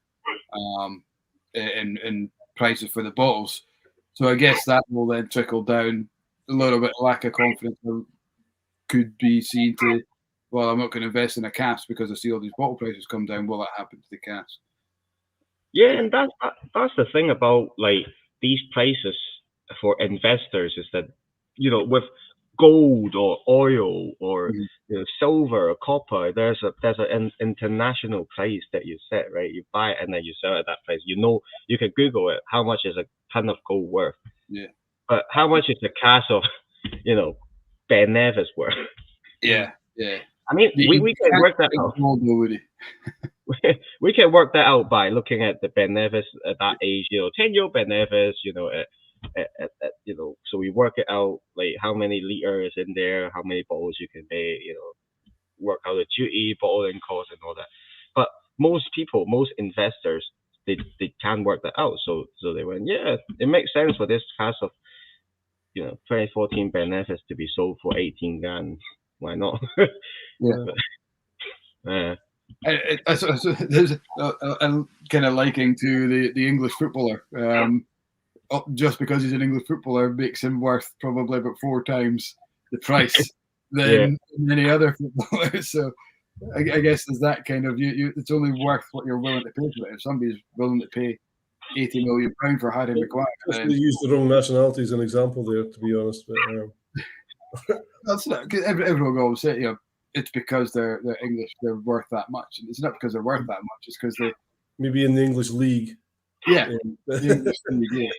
in prices for the bottles. So I guess that will then trickle down. A little bit of lack of confidence could be seen to, well, I'm not going to invest in a cask because I see all these bottle prices come down. Will that happen to the cask? Yeah, and that's the thing about like these prices for investors is that, with gold or oil or silver or copper, there's an international price that you set, right? You buy it and then you sell at that price. You can Google it. How much is a ton of gold worth? Yeah. But how much is the cask of, Ben Nevis worth? Yeah. I mean, we can work that out. We can work that out by looking at the Ben Nevis at that age, 10-year-old Ben Nevis, so we work it out, like how many liters in there, how many bottles you can make, work out the duty, bottling costs and all that. But most investors, they can work that out. So they went, yeah, it makes sense for this cask of 2014 Ben Nevis to be sold for 18 grand. Why not? Yeah. There's a kind of liking to the English footballer. Just because he's an English footballer makes him worth probably about 4 times the price than many other footballers. So I guess there's that kind of it's only worth what you're willing to pay for it. If somebody's willing to pay £80 million for Harry Maguire, they use the wrong nationality as an example there, to be honest. But, that's not. Everyone will always say, it's because they're English, they're worth that much. And it's not because they're worth that much. It's because they maybe in the English league. Yeah, the English league.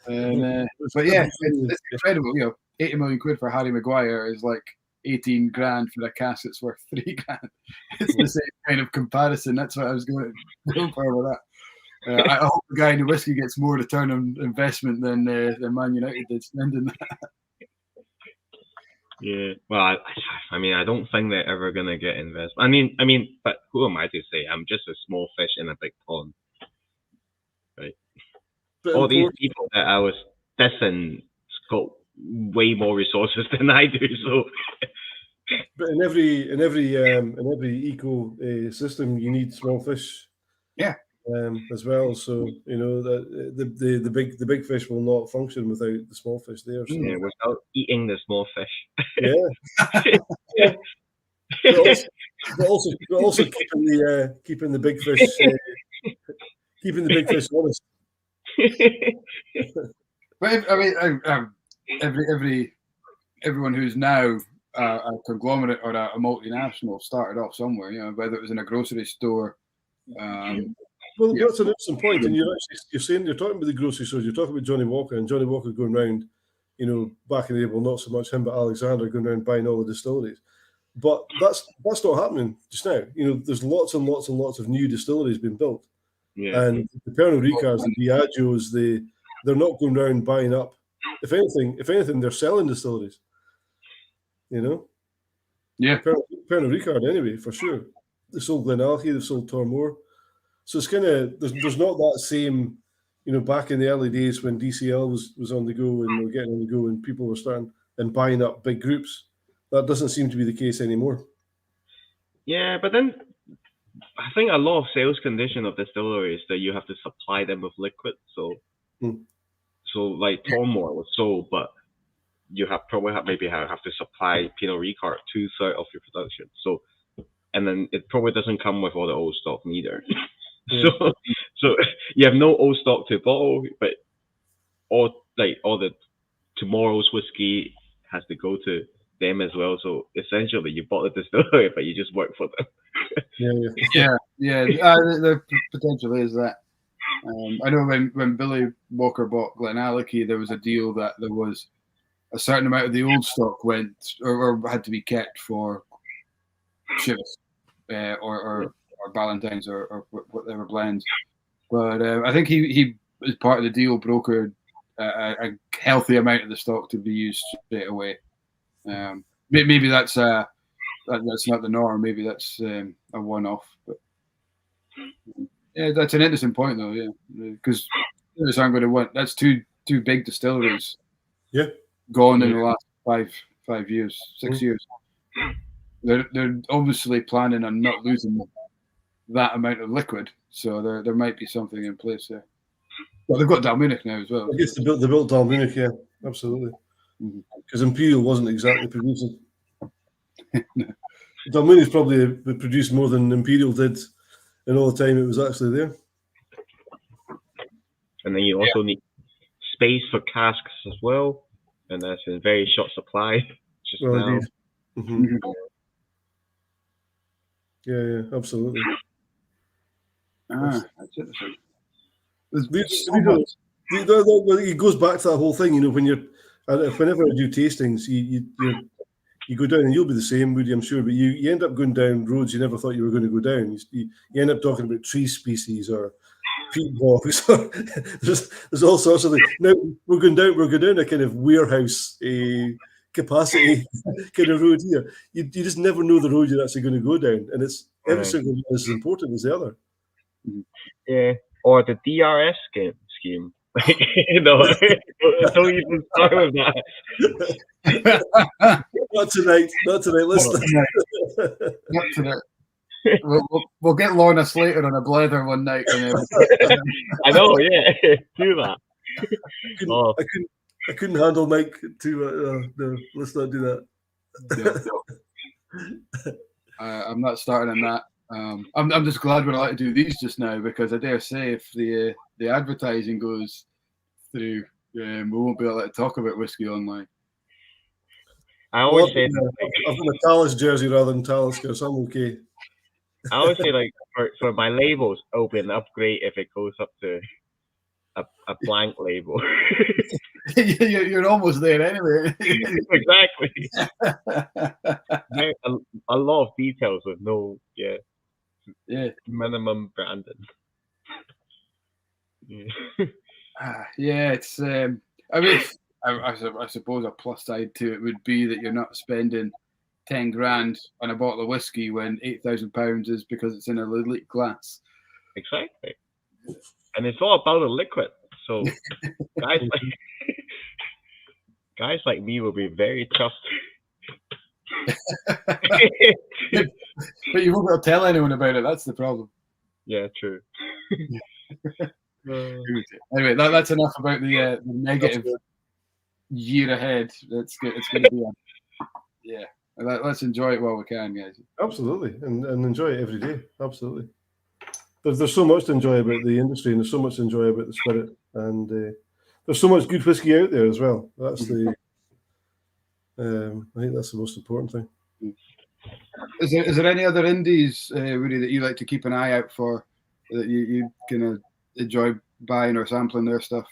And but yeah, it's incredible. £80 million for Harry Maguire is like 18 grand for a cask that's worth 3 grand. It's the same kind of comparison. That's what I was going for with that. I hope the guy in the whiskey gets more return on investment than Man United did spending that. Yeah, well, I mean, I don't think they're ever gonna get investment. I mean, but who am I to say? I'm just a small fish in a big pond, right? But all these people that I was dissing got way more resources than I do. So, but in every eco system, you need small fish. Yeah. As well, so that the big fish will not function without the small fish there. So. Yeah, without eating the small fish. Yeah. but also keeping the big fish honest. But I mean, everyone who's now a conglomerate or a multinational started off somewhere. Whether it was in a grocery store. Well, that's an interesting point, and you're talking about the grocery stores. You're talking about Johnny Walker, and Johnny Walker going around, back in the day. Well, not so much him, but Alexander going around buying all the distilleries. But that's not happening just now. There's lots and lots and lots of new distilleries being built, and the Pernod Ricards, the Diageos, they're not going around buying up. If anything, they're selling distilleries. Yeah, Pernod Ricard anyway, for sure. They sold Glenallachie, they've sold Tormore. So it's kind of there's not that same, back in the early days when DCL was on the go and getting on the go and people were starting and buying up big groups. That doesn't seem to be the case anymore. Yeah, but then I think a lot of sales condition of distilleries that you have to supply them with liquid. So like Tormore was sold, but you have to supply Pinot Ricard 2/3 of your production. So, and then it probably doesn't come with all the old stock neither. Yeah. So you have no old stock to bottle, but all the tomorrow's whiskey has to go to them as well. So essentially, you bought the distillery, but you just work for them. Yeah. There potentially is that. I know when Billy Walker bought Glenallachie, there was a deal that there was a certain amount of the old stock went or had to be kept for Chivas or Ballantines or whatever blends. But I think he as part of the deal brokered a healthy amount of the stock to be used straight away. Maybe that's not the norm. Maybe that's a one-off. But yeah, that's an interesting point, though. Yeah, because distillers aren't going to want. That's two big distilleries. Yeah, gone in the last 5 years, 6 years. They're obviously planning on not losing that amount of liquid, so there might be something in place there. Well, they've got Dalmunich now as well. I guess they built Dalmunich, yeah, absolutely. Because Imperial wasn't exactly producing. Dalmunich probably produced more than Imperial did in all the time it was actually there. And then you also need space for casks as well, and that's in very short supply just now. Mm-hmm. Yeah, absolutely. That's interesting. It goes back to that whole thing, when whenever I do tastings, you go down, and you'll be the same, Woody, I'm sure, but you end up going down roads you never thought you were going to go down. You end up talking about tree species or peat bogs. There's all sorts of things. Now we're going down a kind of warehouse capacity kind of road here. You just never know the road you're actually going to go down, and it's every single one is as important as the other. Yeah, or the DRS scheme. Don't even start with that. Not tonight. Let's not tonight. We'll get Lorna Slater on a Blether one night. I know, yeah, do that. I couldn't handle Mike to. No, let's not do that. I'm not starting on that. I'm just glad we're allowed to do these just now, because I dare say if the advertising goes through, we won't be able to talk about whiskey online. I always say I've got a Talus jersey rather than Talisker, so I'm okay. I always say, like, for my labels, it'll be an upgrade if it goes up to a blank label. You're almost there anyway. Exactly. A lot of details with no minimum branding. Yeah, it's. I mean, I suppose a plus side to it would be that you're not spending 10 grand on a bottle of whiskey when £8,000 is because it's in a elite glass. Exactly. And it's all about the liquid. So guys like me will be very chuffed. But you won't be able to tell anyone about it. That's the problem. Yeah, true. Anyway, that's enough about the negative year ahead. It's going to be let's enjoy it while we can, guys. Absolutely, and enjoy it every day. Absolutely. There's so much to enjoy about the industry, and there's so much to enjoy about the spirit, and there's so much good whiskey out there as well. That's I think that's the most important thing. Is there any other indies, Woody, that you like to keep an eye out for, that you kind of enjoy buying or sampling their stuff?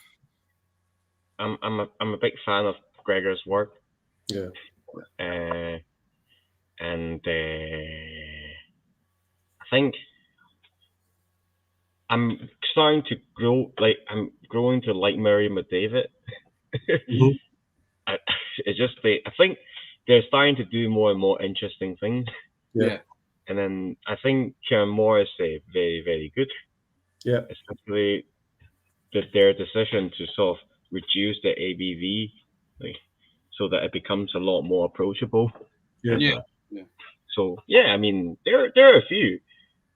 I'm a big fan of Gregor's work. Yeah. And I think I'm starting to grow. Like, I'm growing to like Murray McDavid. It's just I think they're starting to do more and more interesting things. Yeah. And then I think Moore is very, very good. Yeah. Especially their decision to sort of reduce the ABV, so that it becomes a lot more approachable. Yeah. So yeah, I mean there are a few,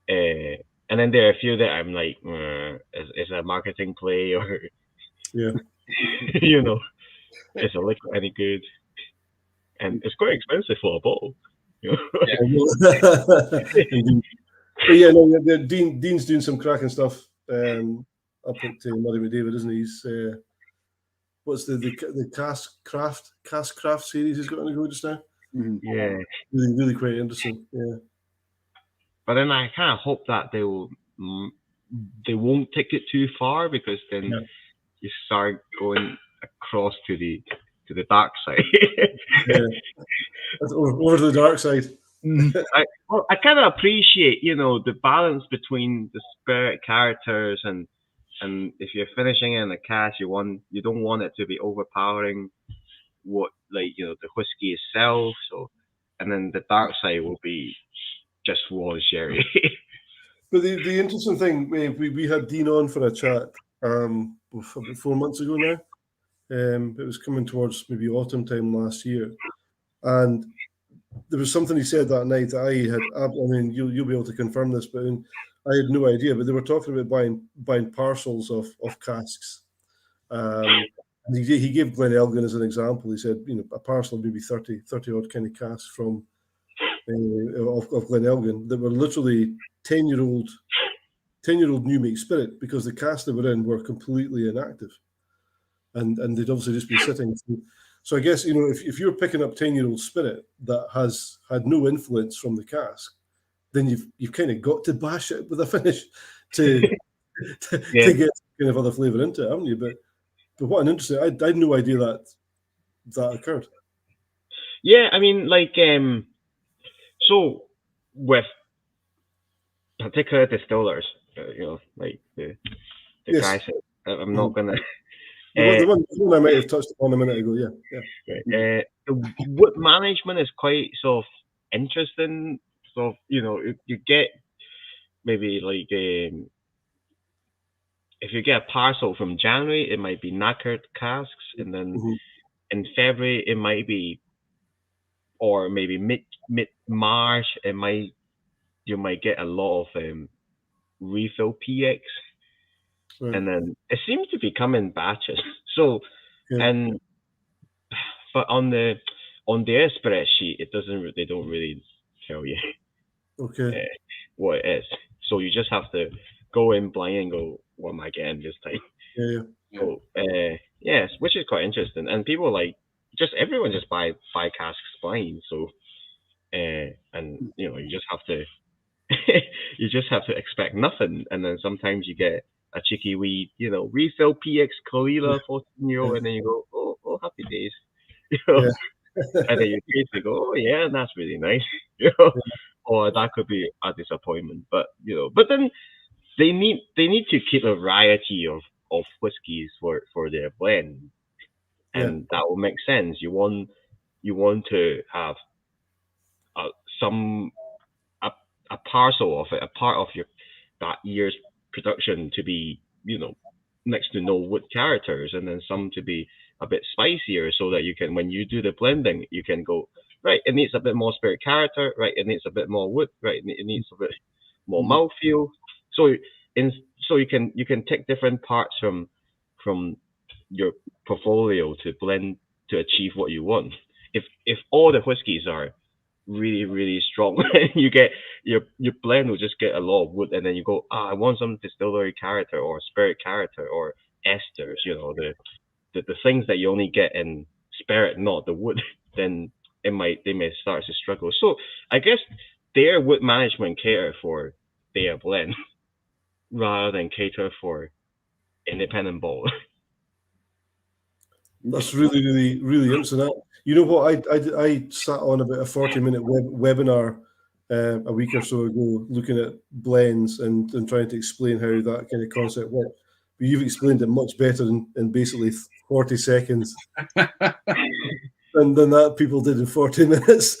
and then there are a few that I'm like, is a marketing play, or is a liquid any good? And it's quite expensive for a bottle. But yeah, no, Dean's doing some cracking stuff up at Murray McDavid, isn't he? He's what's the Cask Craft series he's got on the go just now? Mm-hmm. Yeah, really quite interesting. Yeah, but then I kind of hope that they won't take it too far, because then you start going across to the to the dark side. Yeah. That's over to the dark side. I kind of appreciate, the balance between the spirit characters and if you're finishing in a cask, you don't want it to be overpowering what the whiskey itself. So, and then the dark side will be just raw sherry. But the interesting thing, we had Dean on for a chat about 4 months ago now. It was coming towards maybe autumn time last year, and there was something he said that night that you'll be able to confirm this, but I had no idea. But they were talking about buying parcels of casks. And he gave Glenelgan as an example. He said, a parcel maybe 30 odd kind of casks from of Glenelgan that were literally 10-year-old new make spirit, because the casks they were in were completely inactive, and they'd obviously just been sitting. So I guess if you're picking up 10-year-old spirit that has had no influence from the cask, then you've kind of got to bash it with a finish to get kind of other flavour into it, haven't you? But what an interesting! I had no idea that occurred. Yeah, I mean, so with particular distillers, like the Yes. guy said, I'm not gonna. The one I might have touched upon a minute ago, yeah. Right. The wood management is quite sort of interesting. So you get maybe if you get a parcel from January, it might be knackered casks, and then in February it might be, or maybe mid March you might get a lot of refill PX, Right. and then it seems to be coming batches. So but on their spreadsheet, they don't really tell you what it is. So you just have to go in blind and go, what am I getting this time? Yeah. So yes, which is quite interesting. And people everyone just buy casks blind. So and you just have to expect nothing, and then sometimes you get a cheeky wee refill PX Caol Ila 14-year-old, and then you go, oh happy days. And then you basically go, oh yeah, that's really nice. Or that could be a disappointment. But then they need to keep a variety of whiskies for their blend, and that will make sense. You want to have a parcel of it, a part of that year's production to be next to no wood characters, and then some to be a bit spicier, so that you can, when you do the blending, you can go, right, it needs a bit more spirit character, right, it needs a bit more wood, right, it needs a bit more mouthfeel. So you can take different parts from your portfolio to blend to achieve what you want. If all the whiskies are really, really strong, you get your blend will just get a lot of wood, and then you go, I want some distillery character or spirit character or esters, the things that you only get in spirit, not the wood, then they may start to struggle. So I guess their wood management cater for their blend rather than cater for independent bottle. That's really, really, really interesting. You know what? I sat on about a 40-minute webinar a week or so ago, looking at blends and trying to explain how that kind of concept works. But you've explained it much better in basically 40 seconds than that people did in 40 minutes.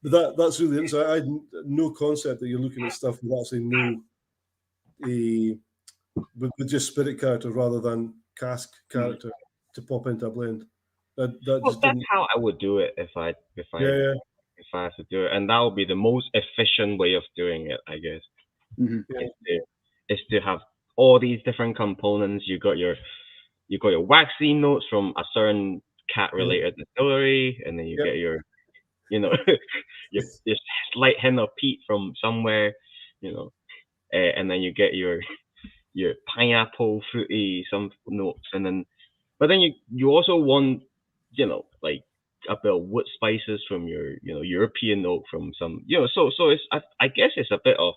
But that's really interesting. I had no concept that you're looking at stuff with actually with just spirit character rather than cask character to pop into a blend. That's how I would do it if I had to do it, and that would be the most efficient way of doing it, I guess. Is to have all these different components. You got your waxy notes from a certain cat related distillery, and then you get your your slight hint of peat from somewhere, and then you get your pineapple fruity some notes, but then you also want like a bit of wood spices from your European oak from some so it's I guess it's a bit of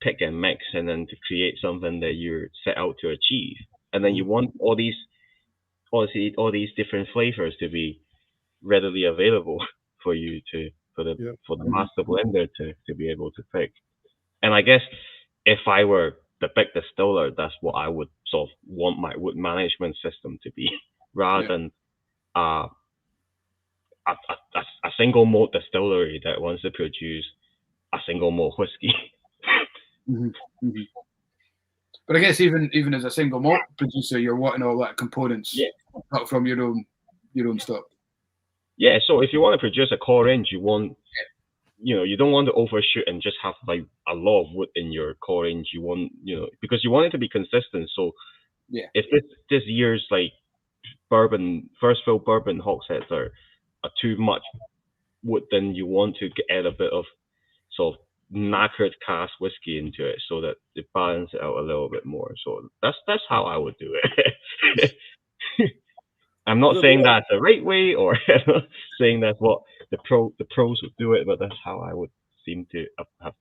pick and mix, and then to create something that you're set out to achieve, and then you want all these obviously all these different flavors to be readily available for you for the master blender to be able to pick. And I guess if I were the big distiller, that's what I would sort of want my wood management system to be, rather than a single malt distillery that wants to produce a single malt whiskey. But I guess even as a single malt producer, you're wanting all that components not from your own stock. Yeah, so if you want to produce a core range, you want, you don't want to overshoot and just have like a lot of wood in your core range. You want, because you want it to be consistent. So if this year's like first fill bourbon hogsheads are too much wood, then you want to add a bit of sort of knackered cask whiskey into it so that it balances it out a little bit more. So that's how I would do it. I'm not saying that's the right way, or saying that's what the pros would do it, but that's how I would seem to have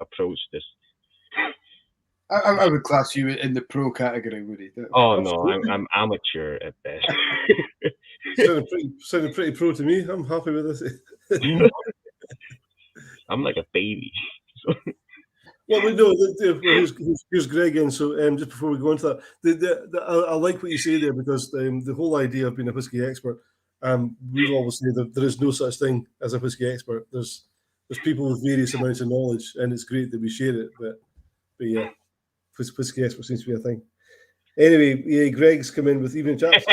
approach this. I would class you in the pro category, would you? Oh no, I'm amateur at best. Sounded pretty pro to me. I'm happy with this. I'm like a baby. So. Well, we know. Here's Greg in. So just before we go into that, I like what you say there, because the whole idea of being a whiskey expert, we've always said that there is no such thing as a whiskey expert. There's people with various amounts of knowledge, and it's great that we share it. But yeah, whiskey expert seems to be a thing. Anyway, Greg's come in with evening chaps.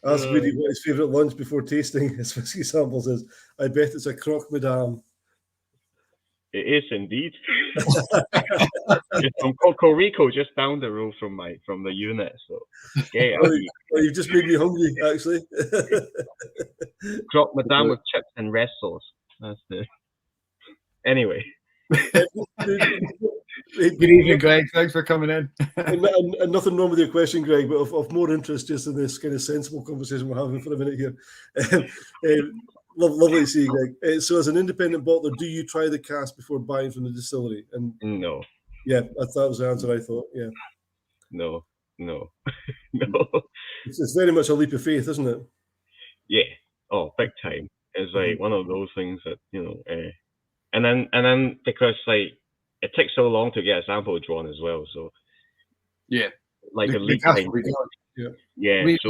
Ask Woody what his favourite lunch before tasting his whiskey samples is. I bet it's a croque madame. It is indeed. It's from Coco Rico, just down the road from the unit. So yeah, you've just made me hungry, actually. Croque madame with chips and red sauce. That's the. Anyway. Good evening, Greg. Thanks for coming in. and nothing wrong with your question, Greg, but of more interest just in this kind of sensible conversation we're having for a minute here. Lovely to see you, Greg. So as an independent bottler, do you try the cask before buying from the distillery? And no. Yeah, that was the answer I thought, yeah. No. It's very much a leap of faith, isn't it? Yeah. Oh, big time. It's like one of those things that, and then because like it takes so long to get a sample drawn as well, so like the lead time. So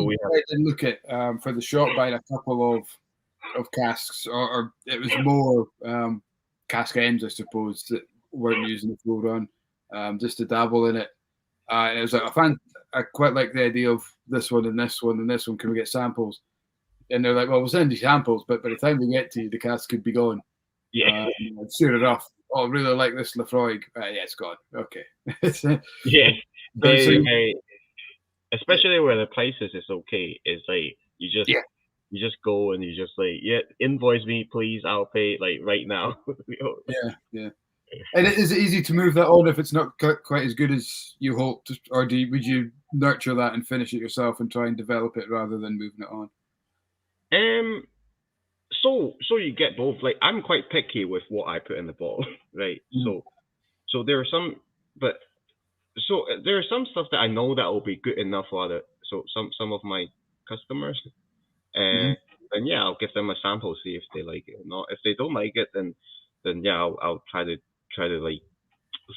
we had to look at for the shop buying a couple of casks, or it was more cask ends, I suppose, that weren't using the full run, just to dabble in it. And it was like I quite like the idea of this one and this one and this one. Can we get samples? And they're like, well, we'll send you samples, but by the time we get to you, the cask could be gone. Yeah. Sure enough. Oh, I really like this Lafroig. Yeah, it's gone. Okay. Yeah. Especially where the prices is okay. It's like you just go and you just like, invoice me, please. I'll pay like right now. Yeah. And is it easy to move that on if it's not quite as good as you hoped, or would you nurture that and finish it yourself and try and develop it rather than moving it on? So you get both. Like, I'm quite picky with what I put in the bottle, right? So there are some, but so there are some stuff that I know that will be good enough for some of my customers, and yeah, I'll give them a sample, see if they like it or not. If they don't like it, then yeah, I'll try to like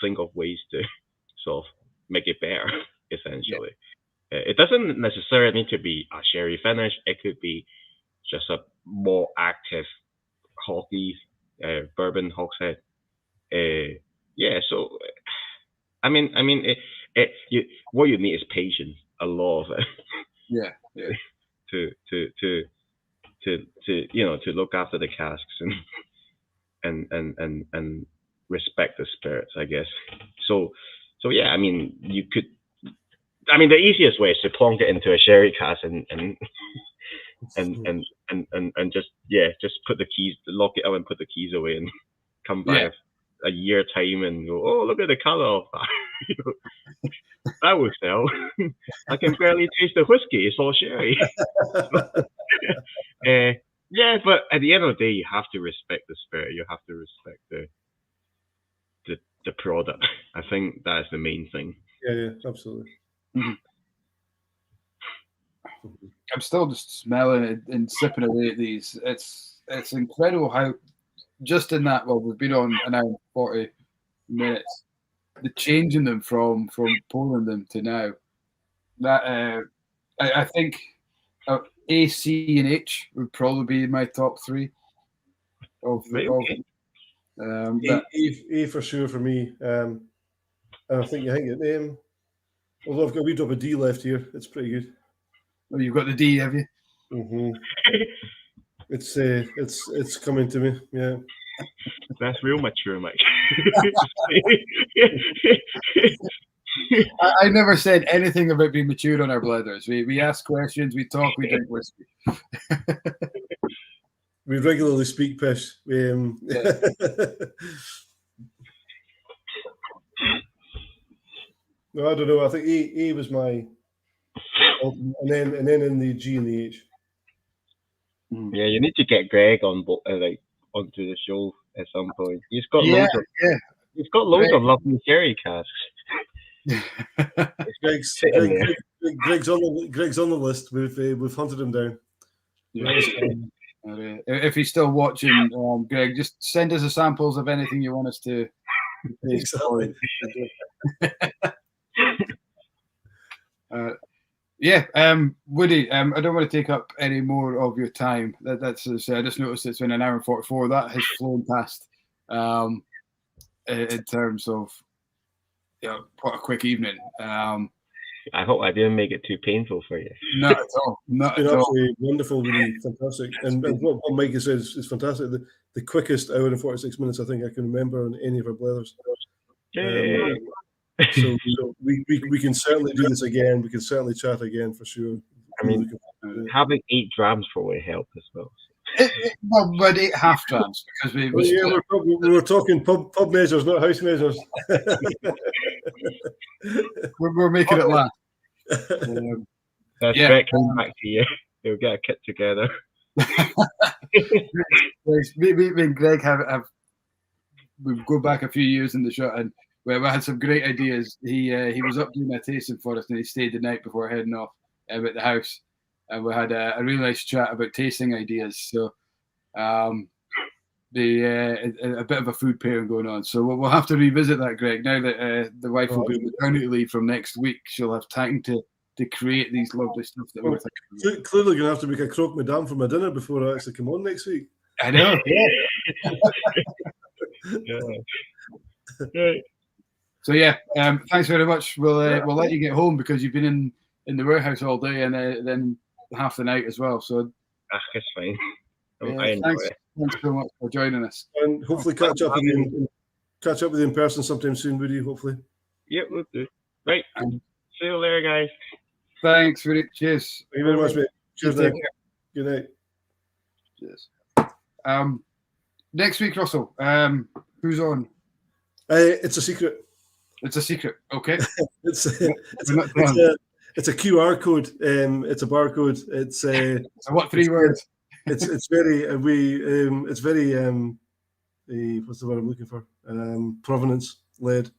think of ways to sort of make it better. Essentially, it doesn't necessarily need to be a sherry finish. It could be just a more active hockey bourbon hogshead. So I mean, what you need is patience. A lot of it. To look after the casks and respect the spirits, I guess. So yeah, I mean, you could. I mean, the easiest way is to plonk it into a sherry cask and just put the keys, lock it up and put the keys away, and come back a year time and go, oh, look at the color of that. That will sell. I can barely taste the whiskey. It's all sherry. But at the end of the day, you have to respect the spirit. You have to respect the product. I think that is the main thing. Yeah, absolutely. I'm still just smelling it and sipping away at these. It's incredible how just in that. Well, we've been on an hour and 40 minutes. The change in them from pouring them to now. That I think A, C, and H would probably be my top three. A for sure for me. And I think it. Although I've got a wee drop of D left here, it's pretty good. Oh, you've got the D, have you? Mm-hmm. It's coming to me. Yeah. That's real mature, Mike. I never said anything about being mature on our Blethers. We ask questions, we talk, we drink whiskey. We regularly speak pish. Yeah. No, I don't know. I think A was my, and then in the G and the H. Yeah, you need to get Greg on onto the show at some point. He's got loads of lovely sherry casks. Greg's on the list. We've hunted him down. Yeah. If he's still watching, Greg, just send us the samples of anything you want us to taste. Exactly. Woody, I don't want to take up any more of your time. That's I just noticed it's been an hour and 44. That has flown past in terms of what a quick evening. I hope I didn't make it too painful for you. Not at all. Not at all. Absolutely wonderful, really fantastic. And what Mike has said is fantastic. The quickest hour and 46 minutes I think I can remember on any of our Blethers. So we can certainly do this again. We can certainly chat again for sure. I mean, having 8 drams probably helped as well. Well, but 8 half drams because we were talking pub measures, not house measures. we're making it last. That's Greg coming back to you. You'll get a kit together. Me and Greg we go back a few years in the shot and we had some great ideas. He was up doing a tasting for us and he stayed the night before heading off at the house. And we had a really nice chat about tasting ideas. So a bit of a food pairing going on. So we'll have to revisit that, Greg. Now that the wife will be on maternity leave from next week, she'll have time to create these lovely stuff that we're thinking. Clearly going to have to make a croque madame for my dinner before I actually come on next week. I know. Yeah. So thanks very much. We'll let you get home because you've been in the warehouse all day and then half the night as well. So it's fine. Thanks so much for joining us. And hopefully catch up with you in person sometime soon, would you? Hopefully. Yep, we'll do. Right. See you later, guys. Thanks, Rudy. Cheers. Thank you very much, mate. Cheers, Nick. Good night. Cheers. Next week, Russell. Who's on? It's a secret. It's a secret. Okay. It's a QR code. It's a barcode. It's what 3 words? It's very what's the word I'm looking for? Provenance led.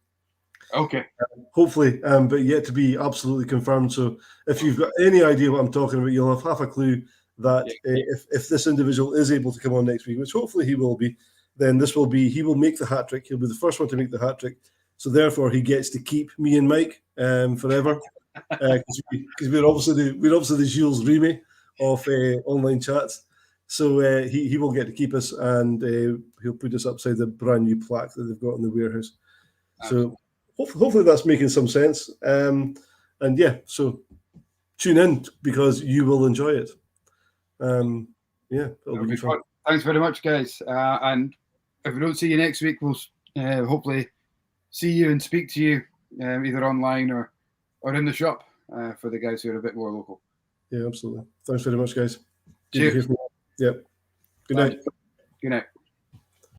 Okay. Hopefully, but yet to be absolutely confirmed. So if you've got any idea what I'm talking about, you'll have half a clue that if this individual is able to come on next week, which hopefully he will be, then he will make the hat trick. He'll be the first one to make the hat trick. So therefore, he gets to keep me and Mike forever, because we're obviously the Gilles Remy of online chats. So he will get to keep us, and he'll put us upside the brand new plaque that they've got in the warehouse. So hopefully that's making some sense. So tune in because you will enjoy it. It'll be fun. Thanks very much, guys. And if we don't see you next week, we'll hopefully see you and speak to you either online or in the shop for the guys who are a bit more local. Yeah, absolutely. Thanks very much, guys. Cheers. Yep. Good night. Good night.